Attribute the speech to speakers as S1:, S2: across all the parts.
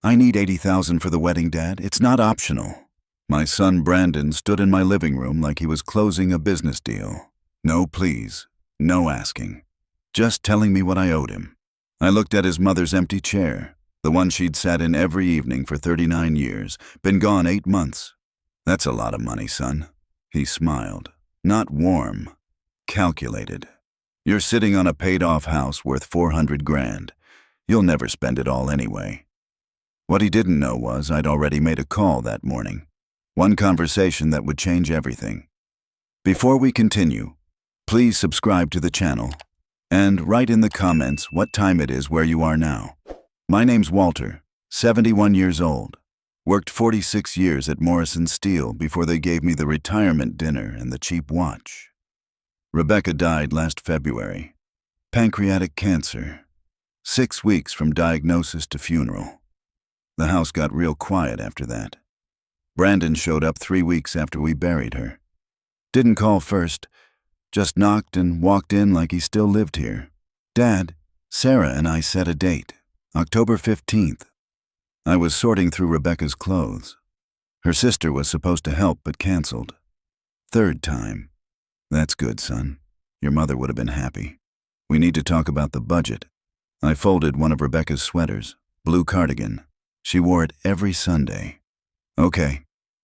S1: I need $80,000 for the wedding, Dad. It's not optional. My son Brandon stood in my living room like he was closing a business deal. No please, no asking. Just telling me what I owed him. I looked at his mother's empty chair, the one she'd sat in every evening for 39 years, been gone 8 months. That's a lot of money, son. He smiled. Not warm. Calculated. You're sitting on a paid-off house worth 400 grand. You'll never spend it all anyway. What he didn't know was I'd already made a call that morning. One conversation that would change everything. Before we continue, please subscribe to the channel and write in the comments what time it is where you are now. My name's Walter, 71 years old. Worked 46 years at Morrison Steel before they gave me the retirement dinner and the cheap watch. Rebecca died last February. Pancreatic cancer. 6 weeks from diagnosis to funeral. The house got real quiet after that. Brandon showed up 3 weeks after we buried her. Didn't call first, just knocked and walked in like he still lived here. Dad, Sarah and I set a date, October 15th. I was sorting through Rebecca's clothes. Her sister was supposed to help but canceled. 3rd time. That's good, son. Your mother would have been happy. We need to talk about the budget. I folded one of Rebecca's sweaters, blue cardigan. She wore it every Sunday. Okay.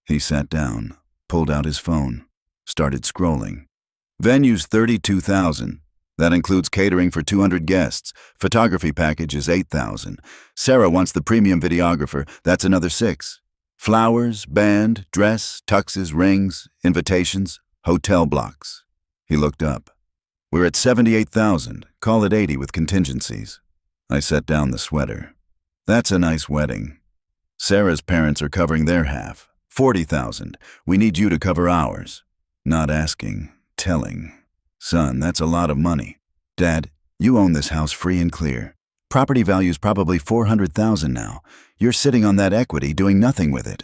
S1: He sat down, pulled out his phone, started scrolling. Venue's $32,000. That includes catering for 200 guests. Photography package is $8,000. Sarah wants the premium videographer. That's another $6,000. Flowers, band, dress, tuxes, rings, invitations, hotel blocks. He looked up. We're at $78,000. Call it $80,000 with contingencies. I set down the sweater. That's a nice wedding. Sarah's parents are covering their half. $40,000. We need you to cover ours. Not asking, telling. Son, that's a lot of money. Dad, you own this house free and clear. Property value's probably $400,000 now. You're sitting on that equity doing nothing with it.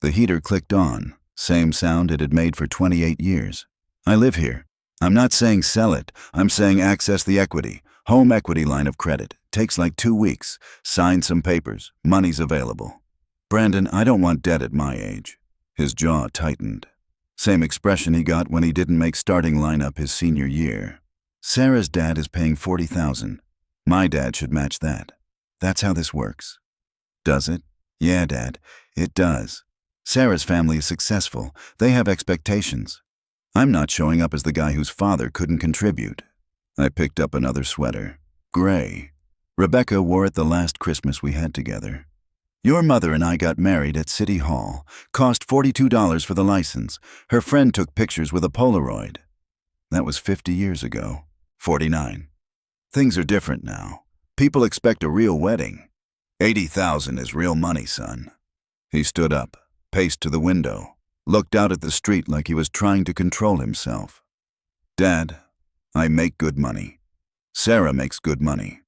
S1: The heater clicked on, same sound it had made for 28 years. I live here. I'm not saying sell it. I'm saying access the equity. Home equity line of credit. Takes like 2 weeks. Sign some papers. Money's available. Brandon, I don't want debt at my age. His jaw tightened. Same expression he got when he didn't make starting lineup his senior year. Sarah's dad is paying $40,000. My dad should match that. That's how this works. Does it? Yeah, Dad, it does. Sarah's family is successful. They have expectations. I'm not showing up as the guy whose father couldn't contribute. I picked up another sweater. Gray. Rebecca wore it the last Christmas we had together. Your mother and I got married at City Hall. Cost $42 for the license. Her friend took pictures with a Polaroid. That was 50 years ago. 49. Things are different now. People expect a real wedding. $80,000 is real money, son. He stood up, paced to the window, looked out at the street like he was trying to control himself. Dad, I make good money. Sarah makes good money.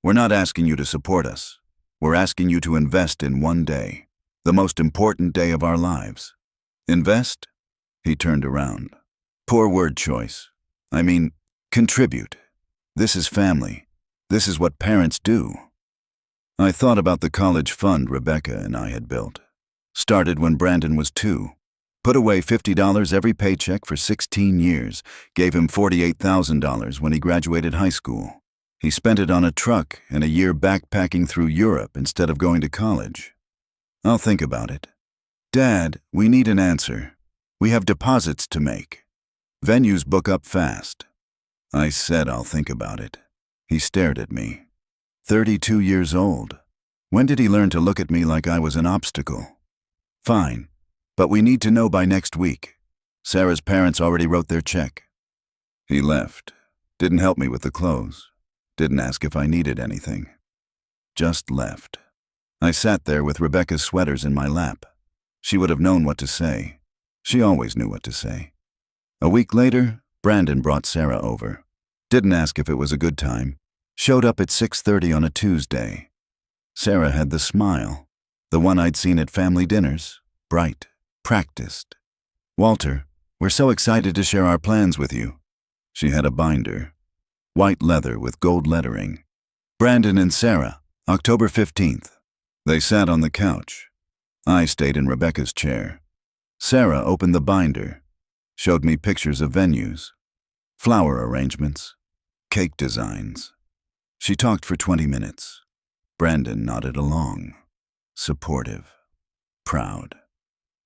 S1: We're not asking you to support us. We're asking you to invest in one day, the most important day of our lives. Invest? He turned around. Poor word choice. I mean, contribute. This is family. This is what parents do. I thought about the college fund Rebecca and I had built. Started when Brandon was 2. Put away $50 every paycheck for 16 years. Gave him $48,000 when he graduated high school. He spent it on a truck and a year backpacking through Europe instead of going to college. I'll think about it. Dad, we need an answer. We have deposits to make. Venues book up fast. I said I'll think about it. He stared at me. 32 years old. When did he learn to look at me like I was an obstacle? Fine, but we need to know by next week. Sarah's parents already wrote their check. He left. Didn't help me with the clothes. Didn't ask if I needed anything. Just left. I sat there with Rebecca's sweaters in my lap. She would have known what to say. She always knew what to say. A week later, Brandon brought Sarah over. Didn't ask if it was a good time. Showed up at 6:30 on a Tuesday. Sarah had the smile, the one I'd seen at family dinners, bright, practiced. Walter, we're so excited to share our plans with you. She had a binder. White leather with gold lettering. Brandon and Sarah, October 15th. They sat on the couch. I stayed in Rebecca's chair. Sarah opened the binder, showed me pictures of venues, flower arrangements, cake designs. She talked for 20 minutes. Brandon nodded along, supportive, proud.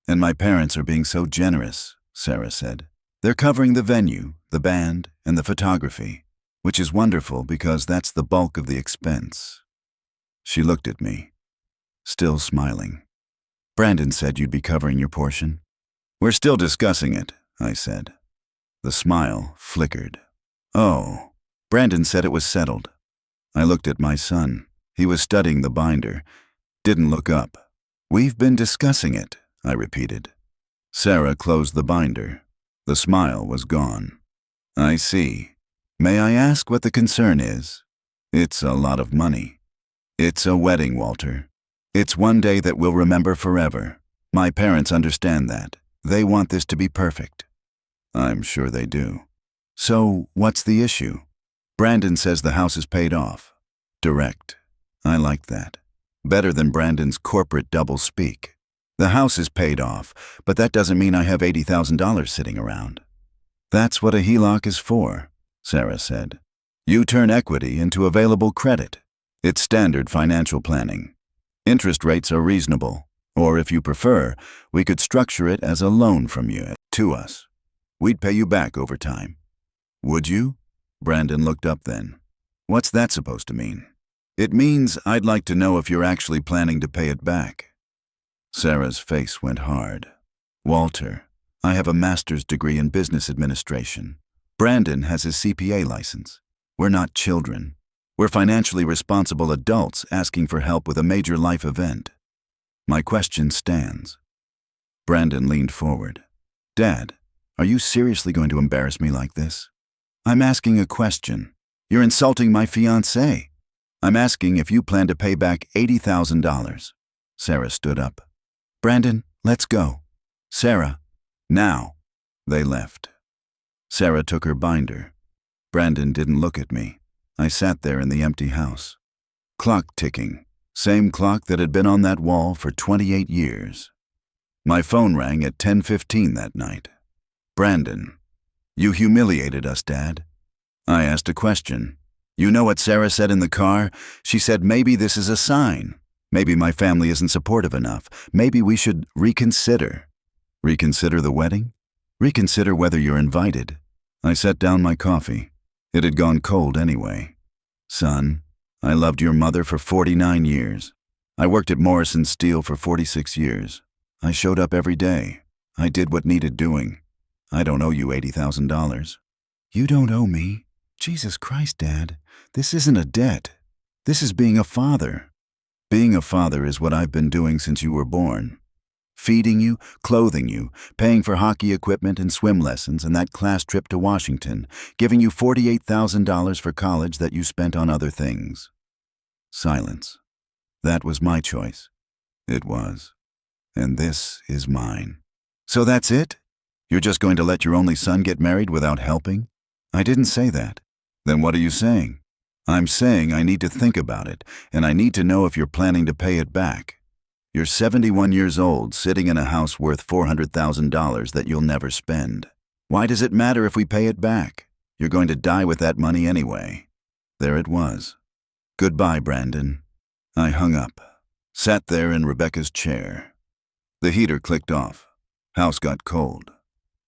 S1: And my parents are being so generous, Sarah said. They're covering the venue, the band, and the photography, which is wonderful because that's the bulk of the expense. She looked at me, still smiling. Brandon said you'd be covering your portion. We're still discussing it, I said. The smile flickered. Oh, Brandon said it was settled. I looked at my son. He was studying the binder, didn't look up. We've been discussing it, I repeated. Sarah closed the binder. The smile was gone. I see. May I ask what the concern is? It's a lot of money. It's a wedding, Walter. It's one day that we'll remember forever. My parents understand that. They want this to be perfect. I'm sure they do. So, what's the issue? Brandon says the house is paid off. Direct. I like that. Better than Brandon's corporate double-speak. The house is paid off, but that doesn't mean I have $80,000 sitting around. That's what a HELOC is for, Sarah said. You turn equity into available credit. It's standard financial planning. Interest rates are reasonable, or if you prefer, we could structure it as a loan from you to us. We'd pay you back over time. Would you? Brandon looked up then. What's that supposed to mean? It means I'd like to know if you're actually planning to pay it back. Sarah's face went hard. Walter, I have a master's degree in business administration. Brandon has his CPA license. We're not children. We're financially responsible adults asking for help with a major life event. My question stands. Brandon leaned forward. Dad, are you seriously going to embarrass me like this? I'm asking a question. You're insulting my fiancé. I'm asking if you plan to pay back $80,000. Sarah stood up. Brandon, let's go. Sarah, now. They left. Sarah took her binder. Brandon didn't look at me. I sat there in the empty house. Clock ticking. Same clock that had been on that wall for 28 years. My phone rang at 10:15 that night. Brandon, you humiliated us, Dad. I asked a question. You know what Sarah said in the car? She said maybe this is a sign. Maybe my family isn't supportive enough. Maybe we should reconsider. Reconsider the wedding? Reconsider whether you're invited. I set down my coffee. It had gone cold anyway. Son, I loved your mother for 49 years. I worked at Morrison Steel for 46 years. I showed up every day. I did what needed doing. I don't owe you $80,000. You don't owe me? Jesus Christ, Dad. This isn't a debt. This is being a father. Being a father is what I've been doing since you were born. Feeding you, clothing you, paying for hockey equipment and swim lessons and that class trip to Washington, giving you $48,000 for college that you spent on other things. Silence. That was my choice. It was. And this is mine. So that's it? You're just going to let your only son get married without helping? I didn't say that. Then what are you saying? I'm saying I need to think about it, and I need to know if you're planning to pay it back. You're 71 years old, sitting in a house worth $400,000 that you'll never spend. Why does it matter if we pay it back? You're going to die with that money anyway. There it was. Goodbye, Brandon. I hung up, sat there in Rebecca's chair. The heater clicked off. House got cold.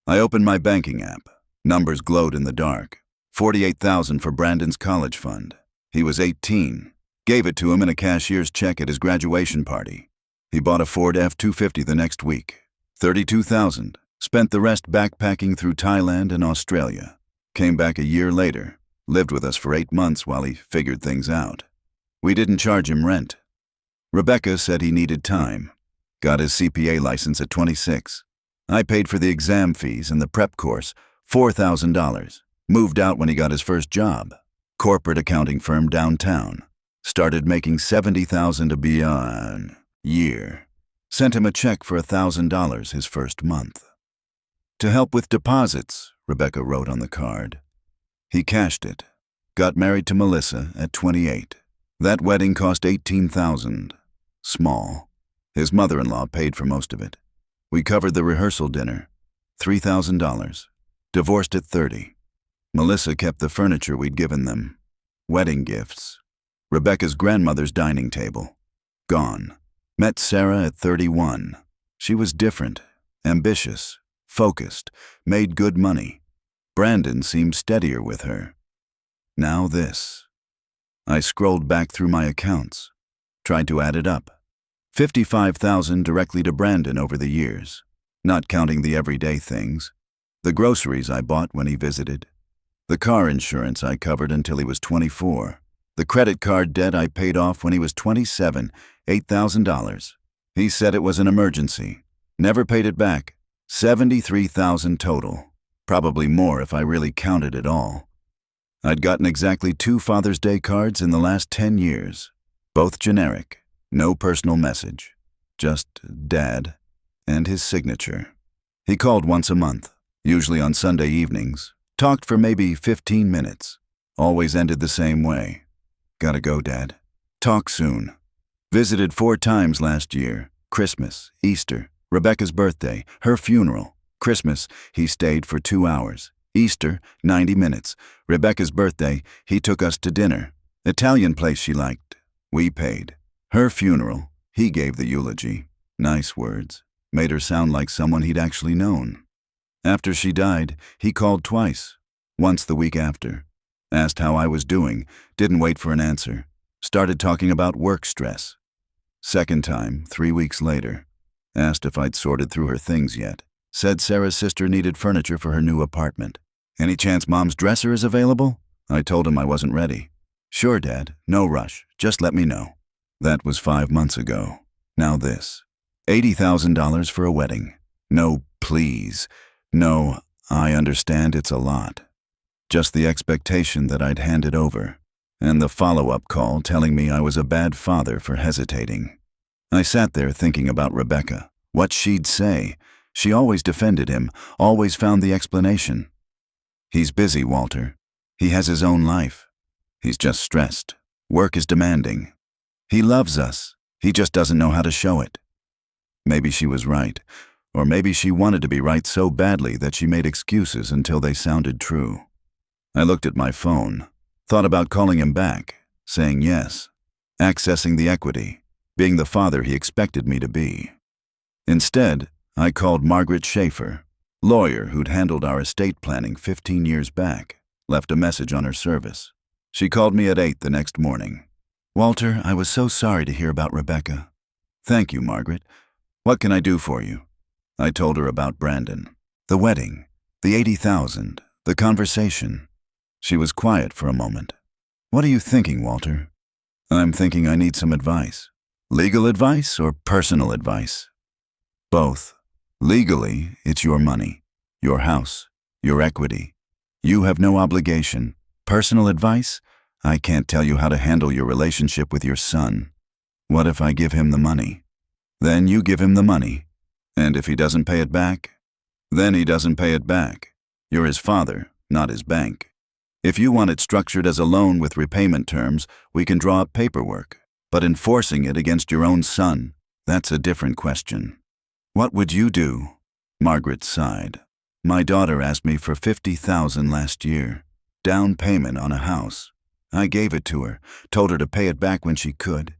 S1: I opened my banking app. Numbers glowed in the dark. $48,000 for Brandon's college fund. He was 18. Gave it to him in a cashier's check at his graduation party. He bought a Ford F-250 the next week. $32,000. Spent the rest backpacking through Thailand and Australia. Came back a year later. Lived with us for 8 months while he figured things out. We didn't charge him rent. Rebecca said he needed time. Got his CPA license at 26. I paid for the exam fees and the prep course, $4,000. Moved out when he got his first job. Corporate accounting firm downtown. Started making $70,000 a year. Sent him a check for $1,000 his first month. To help with deposits, Rebecca wrote on the card. He cashed it. Got married to Melissa at 28. That wedding cost $18,000. small. His mother-in-law paid for most of it. We covered the rehearsal dinner, $3,000. Divorced at 30. Melissa kept the furniture we'd given them. Wedding gifts. Rebecca's grandmother's dining table. Gone. Met Sarah at 31. She was different, ambitious, focused, made good money. Brandon seemed steadier with her. Now this. I scrolled back through my accounts, tried to add it up. $55,000 directly to Brandon over the years, not counting the everyday things. The groceries I bought when he visited. The car insurance I covered until he was 24. The credit card debt I paid off when he was 27, $8,000. He said it was an emergency. Never paid it back. $73,000 total. Probably more if I really counted it all. I'd gotten exactly 2 Father's Day cards in the last 10 years. Both generic. No personal message. Just Dad and his signature. He called once a month, usually on Sunday evenings. Talked for maybe 15 minutes. Always ended the same way. Gotta go, Dad. Talk soon. Visited 4 times last year. Christmas, Easter, Rebecca's birthday, her funeral. Christmas, he stayed for 2 hours. Easter, 90 minutes. Rebecca's birthday, he took us to dinner. Italian place she liked. We paid. Her funeral, he gave the eulogy. Nice words. Made her sound like someone he'd actually known. After she died, he called twice. Once the week after. Asked how I was doing. Didn't wait for an answer. Started talking about work stress. Second time, 3 weeks later. Asked if I'd sorted through her things yet. Said Sarah's sister needed furniture for her new apartment. Any chance Mom's dresser is available? I told him I wasn't ready. Sure, Dad. No rush. Just let me know. That was 5 months ago. Now this. $80,000 for a wedding. No, please. No, I understand it's a lot. Just the expectation that I'd hand it over. And the follow-up call telling me I was a bad father for hesitating. I sat there thinking about Rebecca. What she'd say. She always defended him, always found the explanation. He's busy, Walter. He has his own life. He's just stressed. Work is demanding. He loves us. He just doesn't know how to show it. Maybe she was right. Or maybe she wanted to be right so badly that she made excuses until they sounded true. I looked at my phone, thought about calling him back, saying yes, accessing the equity, being the father he expected me to be. Instead, I called Margaret Schaefer, lawyer who'd handled our estate planning 15 years back, left a message on her service. She called me at 8 the next morning. Walter, I was so sorry to hear about Rebecca. Thank you, Margaret. What can I do for you? I told her about Brandon, the wedding, the $80,000, the conversation. She was quiet for a moment. What are you thinking, Walter? I'm thinking I need some advice. Legal advice or personal advice? Both. Legally, it's your money, your house, your equity. You have no obligation. Personal advice? I can't tell you how to handle your relationship with your son. What if I give him the money? Then you give him the money. And if he doesn't pay it back? Then he doesn't pay it back. You're his father, not his bank. If you want it structured as a loan with repayment terms, we can draw up paperwork. But enforcing it against your own son, that's a different question. What would you do? Margaret sighed. My daughter asked me for $50,000 last year. Down payment on a house. I gave it to her, told her to pay it back when she could.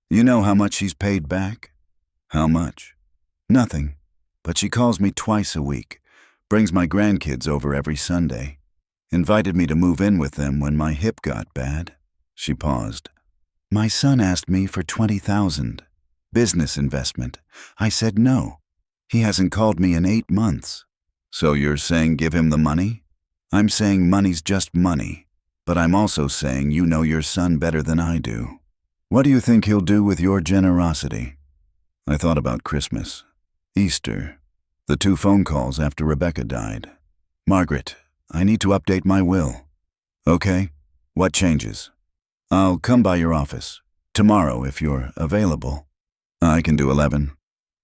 S1: You know how much she's paid back? How much? Nothing. But she calls me twice a week, brings my grandkids over every Sunday. Invited me to move in with them when my hip got bad. She paused. My son asked me for $20,000. Business investment. I said no. He hasn't called me in 8 months. So you're saying give him the money? I'm saying money's just money. But I'm also saying you know your son better than I do. What do you think he'll do with your generosity? I thought about Christmas, Easter, the 2 phone calls after Rebecca died. Margaret, I need to update my will. Okay, what changes? I'll come by your office. Tomorrow if you're available. I can do 11.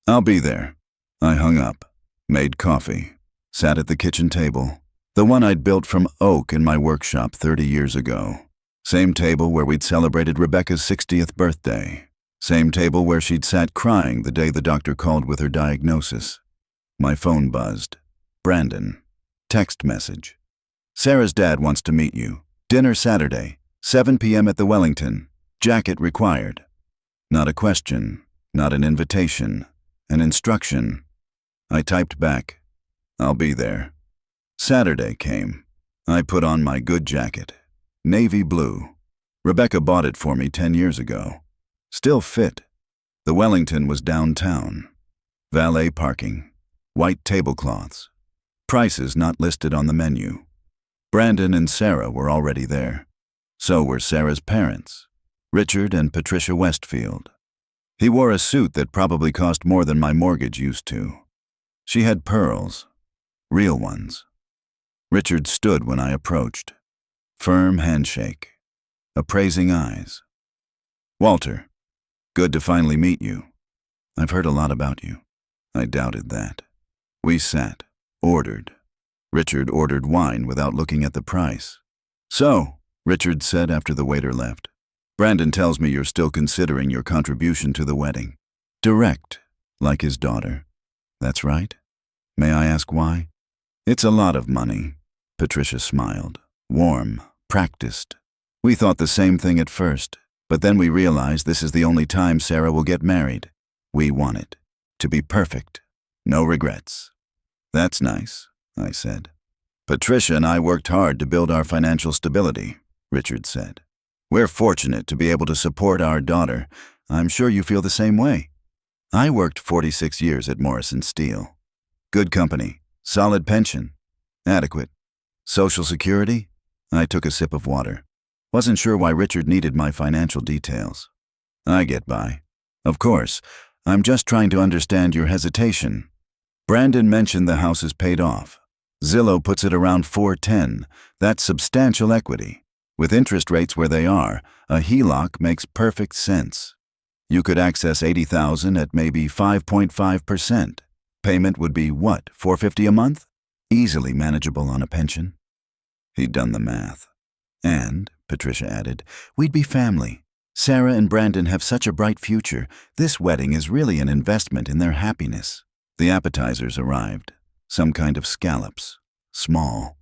S1: I'll be there. I hung up, made coffee, sat at the kitchen table. The one I'd built from oak in my workshop 30 years ago. Same table where we'd celebrated Rebecca's 60th birthday. Same table where she'd sat crying the day the doctor called with her diagnosis. My phone buzzed. Brandon. Text message. Sarah's dad wants to meet you. Dinner Saturday, 7 p.m. at the Wellington. Jacket required. Not a question, not an invitation, an instruction. I typed back, I'll be there. Saturday came. I put on my good jacket. Navy blue. Rebecca bought it for me 10 years ago. Still fit. The Wellington was downtown. Valet parking. White tablecloths. Prices not listed on the menu. Brandon and Sarah were already there. So were Sarah's parents, Richard and Patricia Westfield. He wore a suit that probably cost more than my mortgage used to. She had pearls. Real ones. Richard stood when I approached. Firm handshake. Appraising eyes. Walter, good to finally meet you. I've heard a lot about you. I doubted that. We sat, ordered. Richard ordered wine without looking at the price. So, Richard said after the waiter left, Brandon tells me you're still considering your contribution to the wedding. Direct, like his daughter. That's right. May I ask why? It's a lot of money. Patricia smiled. Warm, practiced. We thought the same thing at first, but then we realized this is the only time Sarah will get married. We want it. To be perfect. No regrets. That's nice, I said. Patricia and I worked hard to build our financial stability, Richard said. We're fortunate to be able to support our daughter. I'm sure you feel the same way. I worked 46 years at Morrison Steel. Good company, solid pension, adequate. Social Security? I took a sip of water. Wasn't sure why Richard needed my financial details. I get by. Of course, I'm just trying to understand your hesitation. Brandon mentioned the house is paid off. Zillow puts it around 410. That's substantial equity. With interest rates where they are, a HELOC makes perfect sense. You could access $80,000 at maybe 5.5%. Payment would be what, $450 a month? Easily manageable on a pension. He'd done the math. And, Patricia added, we'd be family. Sarah and Brandon have such a bright future. This wedding is really an investment in their happiness. The appetizers arrived. Some kind of scallops. Small.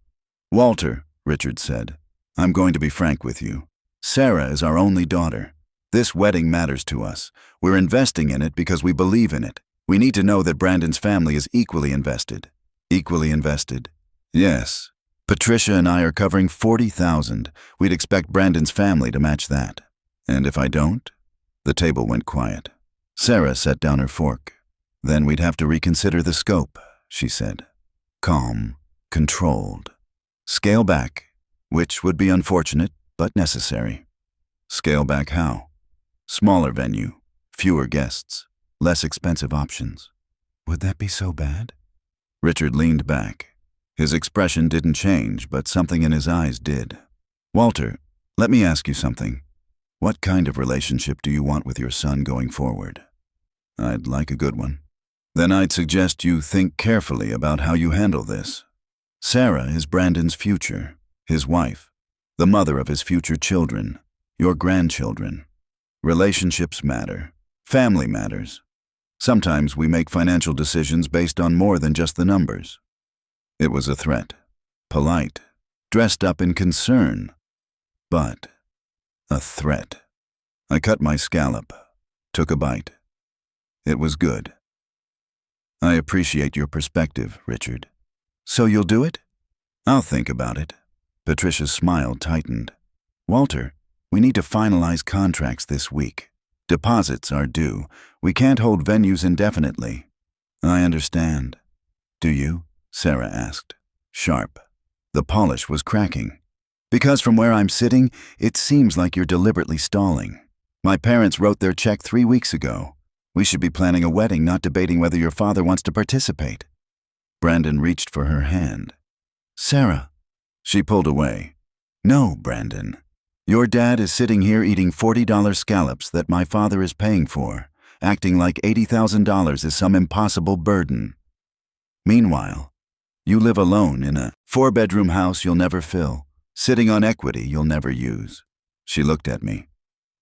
S1: Walter, Richard said, I'm going to be frank with you. Sarah is our only daughter. This wedding matters to us. We're investing in it because we believe in it. We need to know that Brandon's family is equally invested. Equally invested? Yes. Patricia and I are covering $40,000. We'd expect Brandon's family to match that. And if I don't? The table went quiet. Sarah set down her fork. Then we'd have to reconsider the scope, she said. Calm, controlled. Scale back, which would be unfortunate, but necessary. Scale back how? Smaller venue, fewer guests, less expensive options. Would that be so bad? Richard leaned back. His expression didn't change, but something in his eyes did. Walter, let me ask you something. What kind of relationship do you want with your son going forward? I'd like a good one. Then I'd suggest you think carefully about how you handle this. Sarah is Brandon's future, his wife, the mother of his future children, your grandchildren. Relationships matter. Family matters. Sometimes we make financial decisions based on more than just the numbers. It was a threat. Polite. Dressed up in concern. But a threat. I cut my scallop. Took a bite. It was good. I appreciate your perspective, Richard. So you'll do it? I'll think about it. Patricia's smile tightened. Walter, we need to finalize contracts this week. Deposits are due. We can't hold venues indefinitely. I understand. Do you? Sarah asked. Sharp. The polish was cracking. Because from where I'm sitting, it seems like you're deliberately stalling. My parents wrote their check 3 weeks ago. We should be planning a wedding, not debating whether your father wants to participate. Brandon reached for her hand. Sarah. She pulled away. No, Brandon. Your dad is sitting here eating $40 scallops that my father is paying for, acting like $80,000 is some impossible burden. Meanwhile, you live alone in a 4-bedroom house you'll never fill, sitting on equity you'll never use. She looked at me.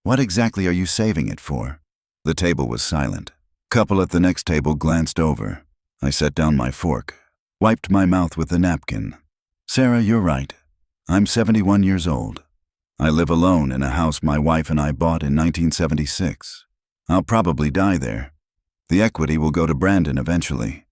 S1: What exactly are you saving it for? The table was silent. Couple at the next table glanced over. I set down my fork, wiped my mouth with the napkin. Sarah, you're right. I'm 71 years old. I live alone in a house my wife and I bought in 1976. I'll probably die there. The equity will go to Brandon eventually.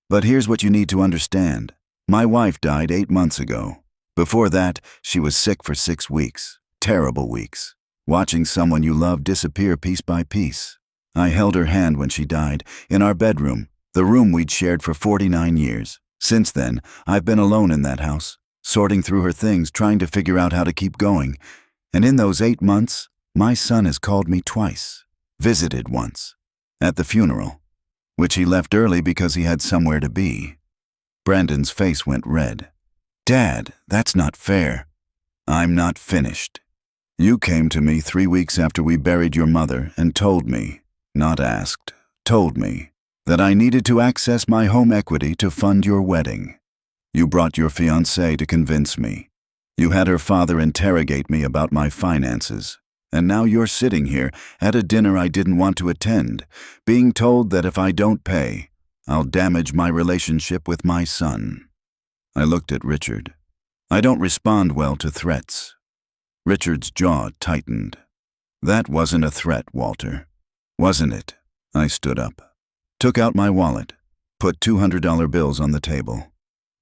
S1: But here's what you need to understand. My wife died 8 months ago. Before that, she was sick for 6 weeks. Terrible weeks. Watching someone you love disappear piece by piece. I held her hand when she died, in our bedroom, the room we'd shared for 49 years. Since then, I've been alone in that house, sorting through her things, trying to figure out how to keep going. And in those 8 months, my son has called me twice, visited once, at the funeral, which he left early because he had somewhere to be. Brandon's face went red. Dad, that's not fair. I'm not finished. You came to me 3 weeks after we buried your mother and told me, not asked, told me, that I needed to access my home equity to fund your wedding. You brought your fiancée to convince me. You had her father interrogate me about my finances. And now you're sitting here at a dinner I didn't want to attend, being told that if I don't pay, I'll damage my relationship with my son. I looked at Richard. I don't respond well to threats. Richard's jaw tightened. That wasn't a threat, Walter. Wasn't it? I stood up, took out my wallet, put $200 bills on the table.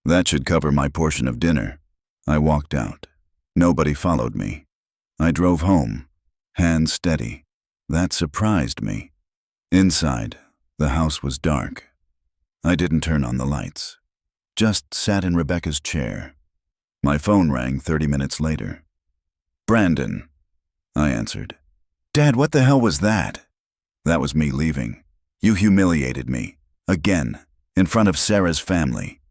S1: That should cover my portion of dinner. I walked out. Nobody followed me. I drove home, hands steady. That surprised me. Inside, the house was dark. I didn't turn on the lights. Just sat in Rebecca's chair. My phone rang 30 minutes later. Brandon, I answered. Dad, what the hell was that? That was me leaving. You humiliated me. Again, in front of Sarah's family.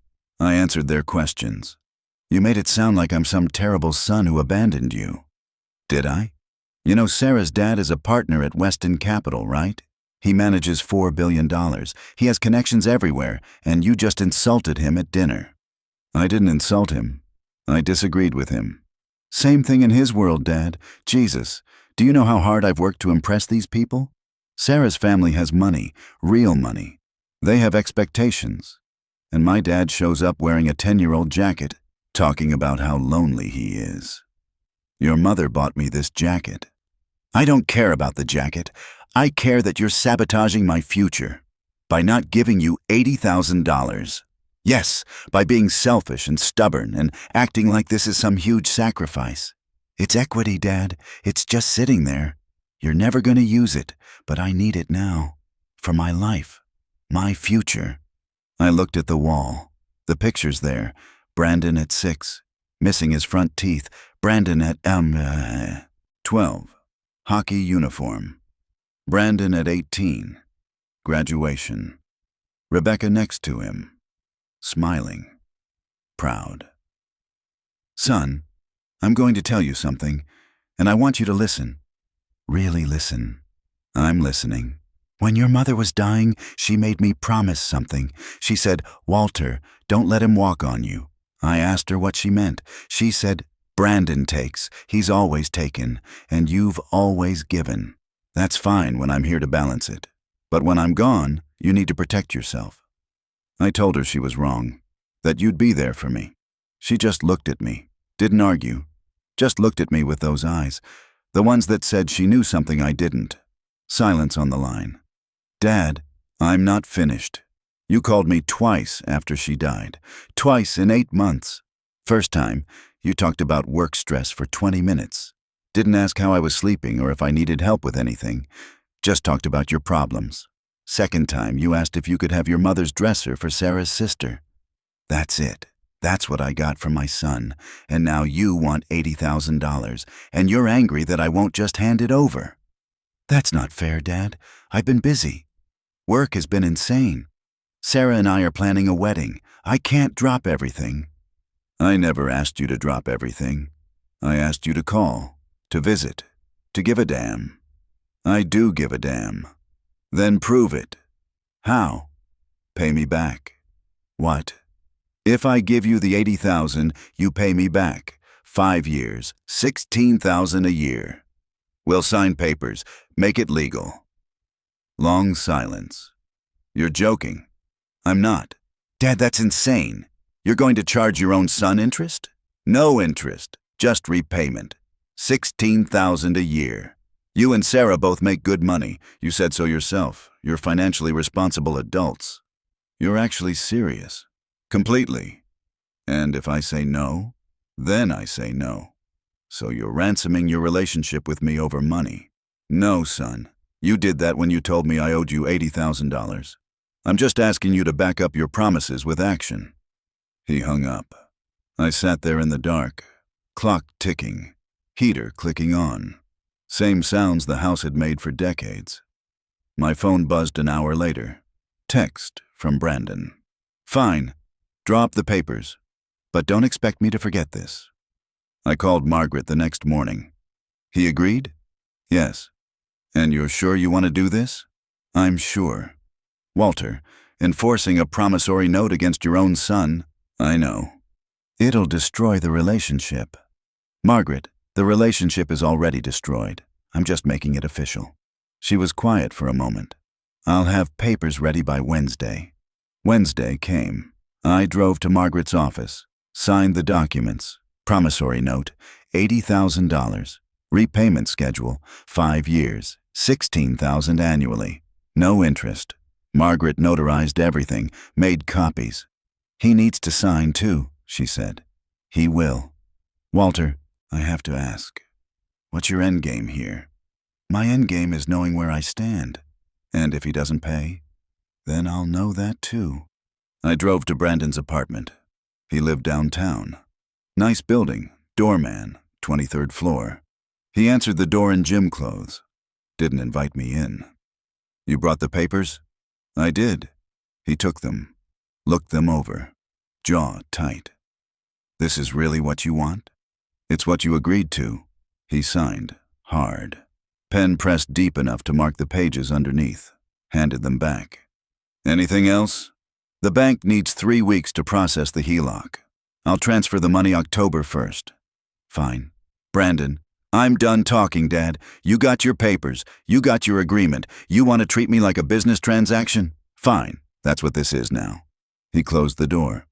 S1: I answered their questions. You made it sound like I'm some terrible son who abandoned you. Did I? You know Sarah's dad is a partner at Weston Capital, right? He manages $4 billion. He has connections everywhere, and you just insulted him at dinner. I didn't insult him. I disagreed with him. Same thing in his world, Dad. Jesus, do you know how hard I've worked to impress these people? Sarah's family has money, real money. They have expectations. And my dad shows up wearing a 10-year-old jacket, talking about how lonely he is. Your mother bought me this jacket. I don't care about the jacket. I care that you're sabotaging my future by not giving you $80,000. Yes, by being selfish and stubborn and acting like this is some huge sacrifice. It's equity, Dad. It's just sitting there. You're never going to use it, but I need it now. For my life. My future. I looked at the wall. The picture's there. Brandon at 6, missing his front teeth. Brandon at 12, hockey uniform. Brandon at 18, graduation. Rebecca next to him, smiling, proud. Son, I'm going to tell you something, and I want you to listen. Really listen. I'm listening. When your mother was dying, she made me promise something. She said, Walter, don't let him walk on you. I asked her what she meant. She said, Brandon takes. He's always taken, and you've always given. That's fine when I'm here to balance it. But when I'm gone, you need to protect yourself. I told her she was wrong, that you'd be there for me. She just looked at me, didn't argue, just looked at me with those eyes, the ones that said she knew something I didn't. Silence on the line. Dad, I'm not finished. You called me twice after she died, twice in 8 months. First time, you talked about work stress for 20 minutes. Didn't ask how I was sleeping or if I needed help with anything. Just talked about your problems. Second time, you asked if you could have your mother's dresser for Sarah's sister. That's it. That's what I got from my son. And now you want $80,000, and you're angry that I won't just hand it over. That's not fair, Dad. I've been busy. Work has been insane. Sarah and I are planning a wedding. I can't drop everything. I never asked you to drop everything. I asked you to call, to visit, to give a damn. I do give a damn. Then prove it. How? Pay me back. What? If I give you the $80,000, you pay me back. 5 years, $16,000 a year. We'll sign papers, make it legal. Long silence. You're joking. I'm not. Dad, that's insane. You're going to charge your own son interest? No interest, just repayment. $16,000 a year. You and Sarah both make good money. You said so yourself. You're financially responsible adults. You're actually serious. Completely. And if I say no, then I say no. So you're ransoming your relationship with me over money. No, son. You did that when you told me I owed you $80,000. I'm just asking you to back up your promises with action. He hung up. I sat there in the dark, clock ticking, heater clicking on. Same sounds the house had made for decades. My phone buzzed an hour later. Text from Brandon. Fine. Drop the papers. But don't expect me to forget this. I called Margaret the next morning. He agreed? Yes. And you're sure you want to do this? I'm sure. Walter, enforcing a promissory note against your own son, I know. It'll destroy the relationship. Margaret, the relationship is already destroyed. I'm just making it official. She was quiet for a moment. I'll have papers ready by Wednesday. Wednesday came. I drove to Margaret's office, signed the documents. Promissory note, $80,000. Repayment schedule, 5 years, $16,000 annually. No interest. Margaret notarized everything, made copies. He needs to sign too, she said. He will. Walter, I have to ask, what's your endgame here? My endgame is knowing where I stand. And if he doesn't pay, then I'll know that too. I drove to Brandon's apartment. He lived downtown. Nice building, doorman, 23rd floor. He answered the door in gym clothes. Didn't invite me in. You brought the papers? I did. He took them, looked them over, jaw tight. This is really what you want? It's what you agreed to. He signed, hard. Pen pressed deep enough to mark the pages underneath. Handed them back. Anything else? The bank needs 3 weeks to process the HELOC. I'll transfer the money October 1st. Fine. Brandon, I'm done talking, Dad. You got your papers. You got your agreement. You want to treat me like a business transaction? Fine. That's what this is now. He closed the door.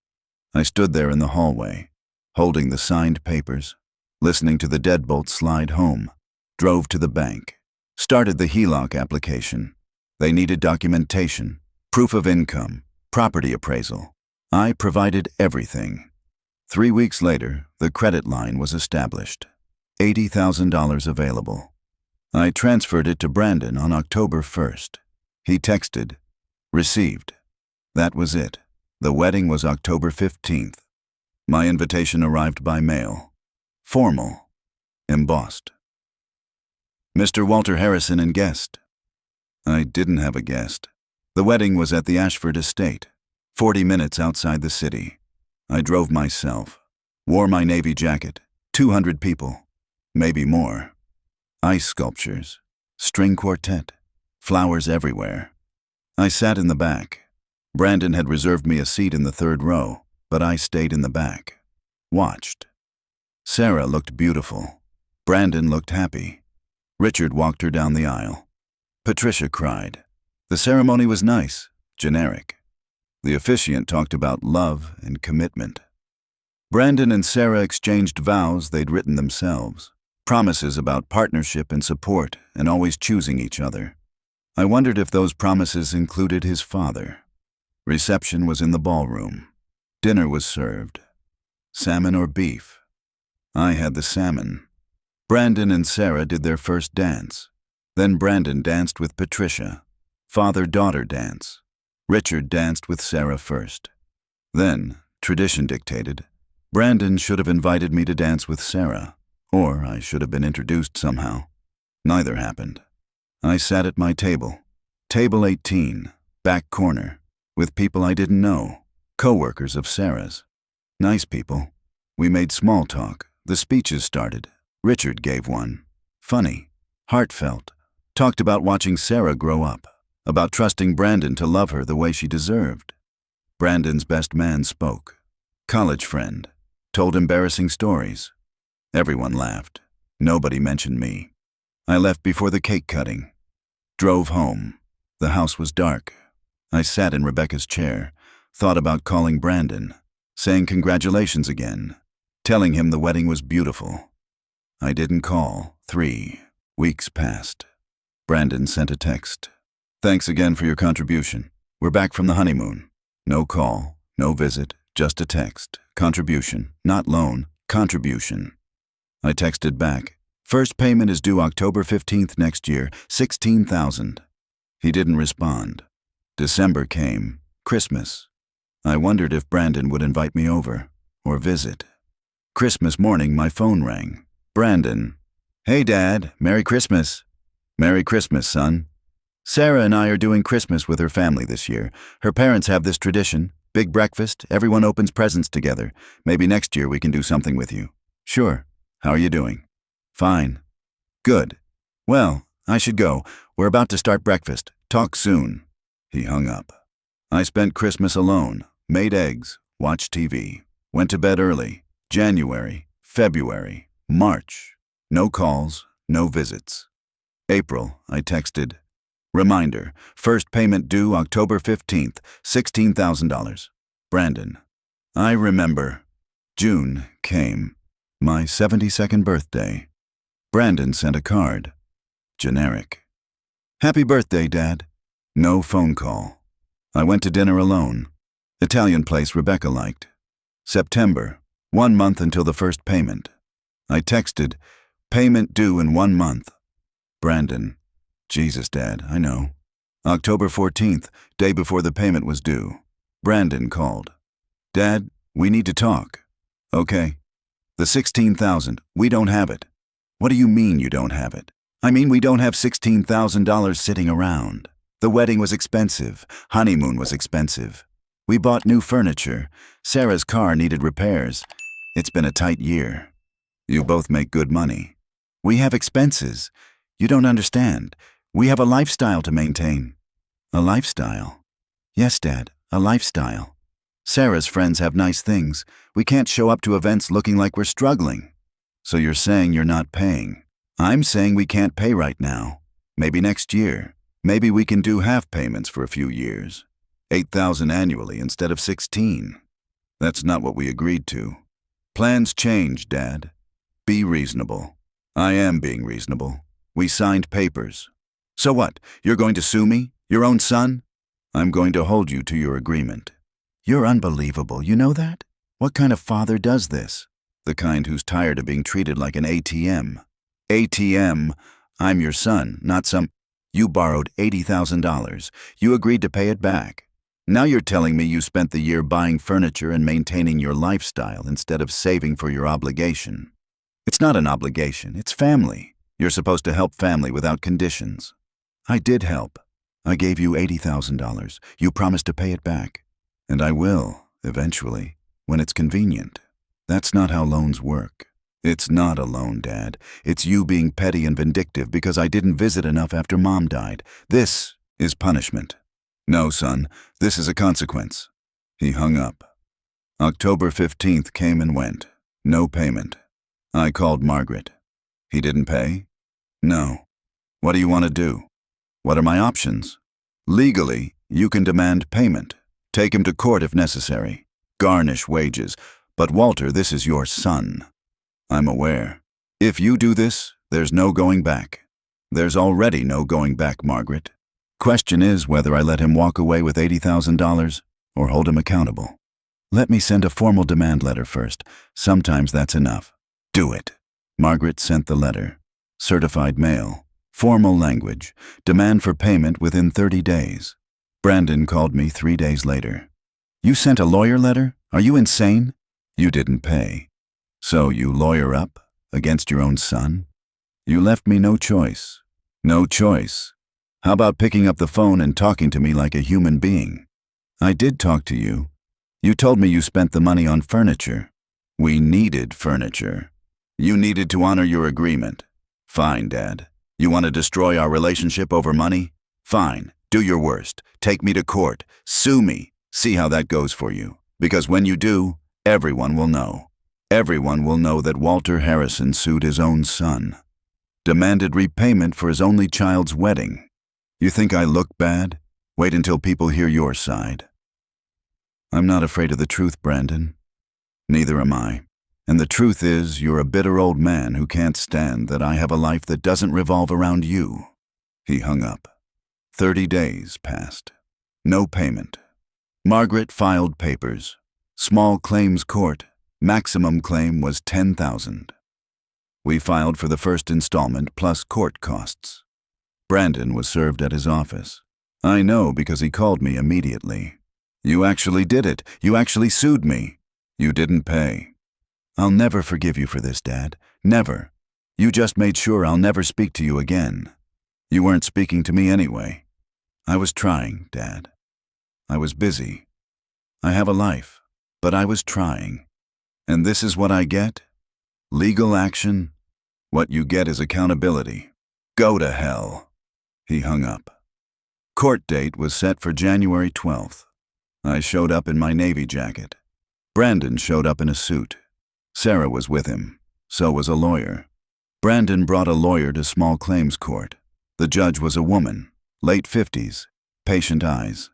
S1: I stood there in the hallway, holding the signed papers, listening to the deadbolt slide home. Drove to the bank. Started the HELOC application. They needed documentation, proof of income, property appraisal. I provided everything. 3 weeks later, the credit line was established. $80,000 available. I transferred it to Brandon on October 1st. He texted, received. That was it. The wedding was October 15th. My invitation arrived by mail. Formal. Embossed. Mr. Walter Harrison and guest. I didn't have a guest. The wedding was at the Ashford estate, 40 minutes outside the city. I drove myself. Wore my navy jacket. 200 people. Maybe more. Ice sculptures. String quartet. Flowers everywhere. I sat in the back. Brandon had reserved me a seat in the 3rd row, but I stayed in the back. Watched. Sarah looked beautiful. Brandon looked happy. Richard walked her down the aisle. Patricia cried. The ceremony was nice, generic. The officiant talked about love and commitment. Brandon and Sarah exchanged vows they'd written themselves, promises about partnership and support and always choosing each other. I wondered if those promises included his father. Reception was in the ballroom. Dinner was served. Salmon or beef? I had the salmon. Brandon and Sarah did their first dance. Then Brandon danced with Patricia. Father-daughter dance. Richard danced with Sarah first. Then, tradition dictated, Brandon should have invited me to dance with Sarah, or I should have been introduced somehow. Neither happened. I sat at my table. Table 18, back corner, with people I didn't know, co-workers of Sarah's. Nice people. We made small talk. The speeches started. Richard gave one. Funny. Heartfelt. Talked about watching Sarah grow up. About trusting Brandon to love her the way she deserved. Brandon's best man spoke. College friend. Told embarrassing stories. Everyone laughed. Nobody mentioned me. I left before the cake cutting. Drove home. The house was dark. I sat in Rebecca's chair, thought about calling Brandon, saying congratulations again, telling him the wedding was beautiful. I didn't call. 3 weeks passed. Brandon sent a text. Thanks again for your contribution. We're back from the honeymoon. No call, no visit, just a text. Contribution, not loan, contribution. I texted back. First payment is due October 15th next year, $16,000. He didn't respond. December came. Christmas. I wondered if Brandon would invite me over, or visit. Christmas morning, my phone rang. Brandon. Hey, Dad. Merry Christmas. Merry Christmas, son. Sarah and I are doing Christmas with her family this year. Her parents have this tradition. Big breakfast, everyone opens presents together. Maybe next year we can do something with you. Sure. How are you doing? Fine. Good. Well, I should go. We're about to start breakfast. Talk soon. He hung up. I spent Christmas alone, made eggs, watched TV, went to bed early. January, February, March. No calls, no visits. April, I texted. Reminder, first payment due October 15th, $16,000. Brandon. I remember. June came. My 72nd birthday. Brandon sent a card. Generic. Happy birthday, Dad. No phone call. I went to dinner alone. Italian place Rebecca liked. September, 1 month until the first payment. I texted, payment due in 1 month. Brandon. Jesus, Dad, I know. October 14th, day before the payment was due. Brandon called. Dad, we need to talk. Okay. The $16,000, we don't have it. What do you mean you don't have it? I mean we don't have $16,000 sitting around. The wedding was expensive. Honeymoon was expensive. We bought new furniture. Sarah's car needed repairs. It's been a tight year. You both make good money. We have expenses. You don't understand. We have a lifestyle to maintain. A lifestyle? Yes, Dad, a lifestyle. Sarah's friends have nice things. We can't show up to events looking like we're struggling. So you're saying you're not paying. I'm saying we can't pay right now. Maybe next year. Maybe we can do half payments for a few years. $8,000 annually instead of 16. That's not what we agreed to. Plans change, Dad. Be reasonable. I am being reasonable. We signed papers. So what? You're going to sue me? Your own son? I'm going to hold you to your agreement. You're unbelievable, you know that? What kind of father does this? The kind who's tired of being treated like an ATM. ATM? I'm your son, not some... You borrowed $80,000. You agreed to pay it back. Now you're telling me you spent the year buying furniture and maintaining your lifestyle instead of saving for your obligation. It's not an obligation, it's family. You're supposed to help family without conditions. I did help. I gave you $80,000. You promised to pay it back. And I will, eventually, when it's convenient. That's not how loans work. It's not a loan, Dad. It's you being petty and vindictive because I didn't visit enough after Mom died. This is punishment. No, son, this is a consequence. He hung up. October 15th came and went. No payment. I called Margaret. He didn't pay? No. What do you want to do? What are my options? Legally, you can demand payment. Take him to court if necessary. Garnish wages. But Walter, this is your son. I'm aware. If you do this, there's no going back. There's already no going back, Margaret. Question is whether I let him walk away with $80,000 or hold him accountable. Let me send a formal demand letter first. Sometimes that's enough. Do it. Margaret sent the letter. Certified mail. Formal language. Demand for payment within 30 days. Brandon called me 3 days later. You sent a lawyer letter? Are you insane? You didn't pay. So you lawyer up against your own son? You left me no choice. No choice. How about picking up the phone and talking to me like a human being? I did talk to you. You told me you spent the money on furniture. We needed furniture. You needed to honor your agreement. Fine, Dad. You want to destroy our relationship over money? Fine. Do your worst. Take me to court. Sue me. See how that goes for you. Because when you do, everyone will know. Everyone will know that Walter Harrison sued his own son. Demanded repayment for his only child's wedding. You think I look bad? Wait until people hear your side. I'm not afraid of the truth, Brandon. Neither am I. And the truth is, you're a bitter old man who can't stand that I have a life that doesn't revolve around you. He hung up. 30 days passed. No payment. Margaret filed papers. Small claims court. Maximum claim was $10,000. We filed for the first installment plus court costs. Brandon was served at his office. I know because he called me immediately. You actually did it. You actually sued me. You didn't pay. I'll never forgive you for this, Dad. Never. You just made sure I'll never speak to you again. You weren't speaking to me anyway. I was trying, Dad. I was busy. I have a life, but I was trying. And this is what I get? Legal action? What you get is accountability. Go to hell. He hung up. Court date was set for January 12th. I showed up in my Navy jacket. Brandon showed up in a suit. Sarah was with him. So was a lawyer. Brandon brought a lawyer to small claims court. The judge was a woman, late 50s, patient eyes.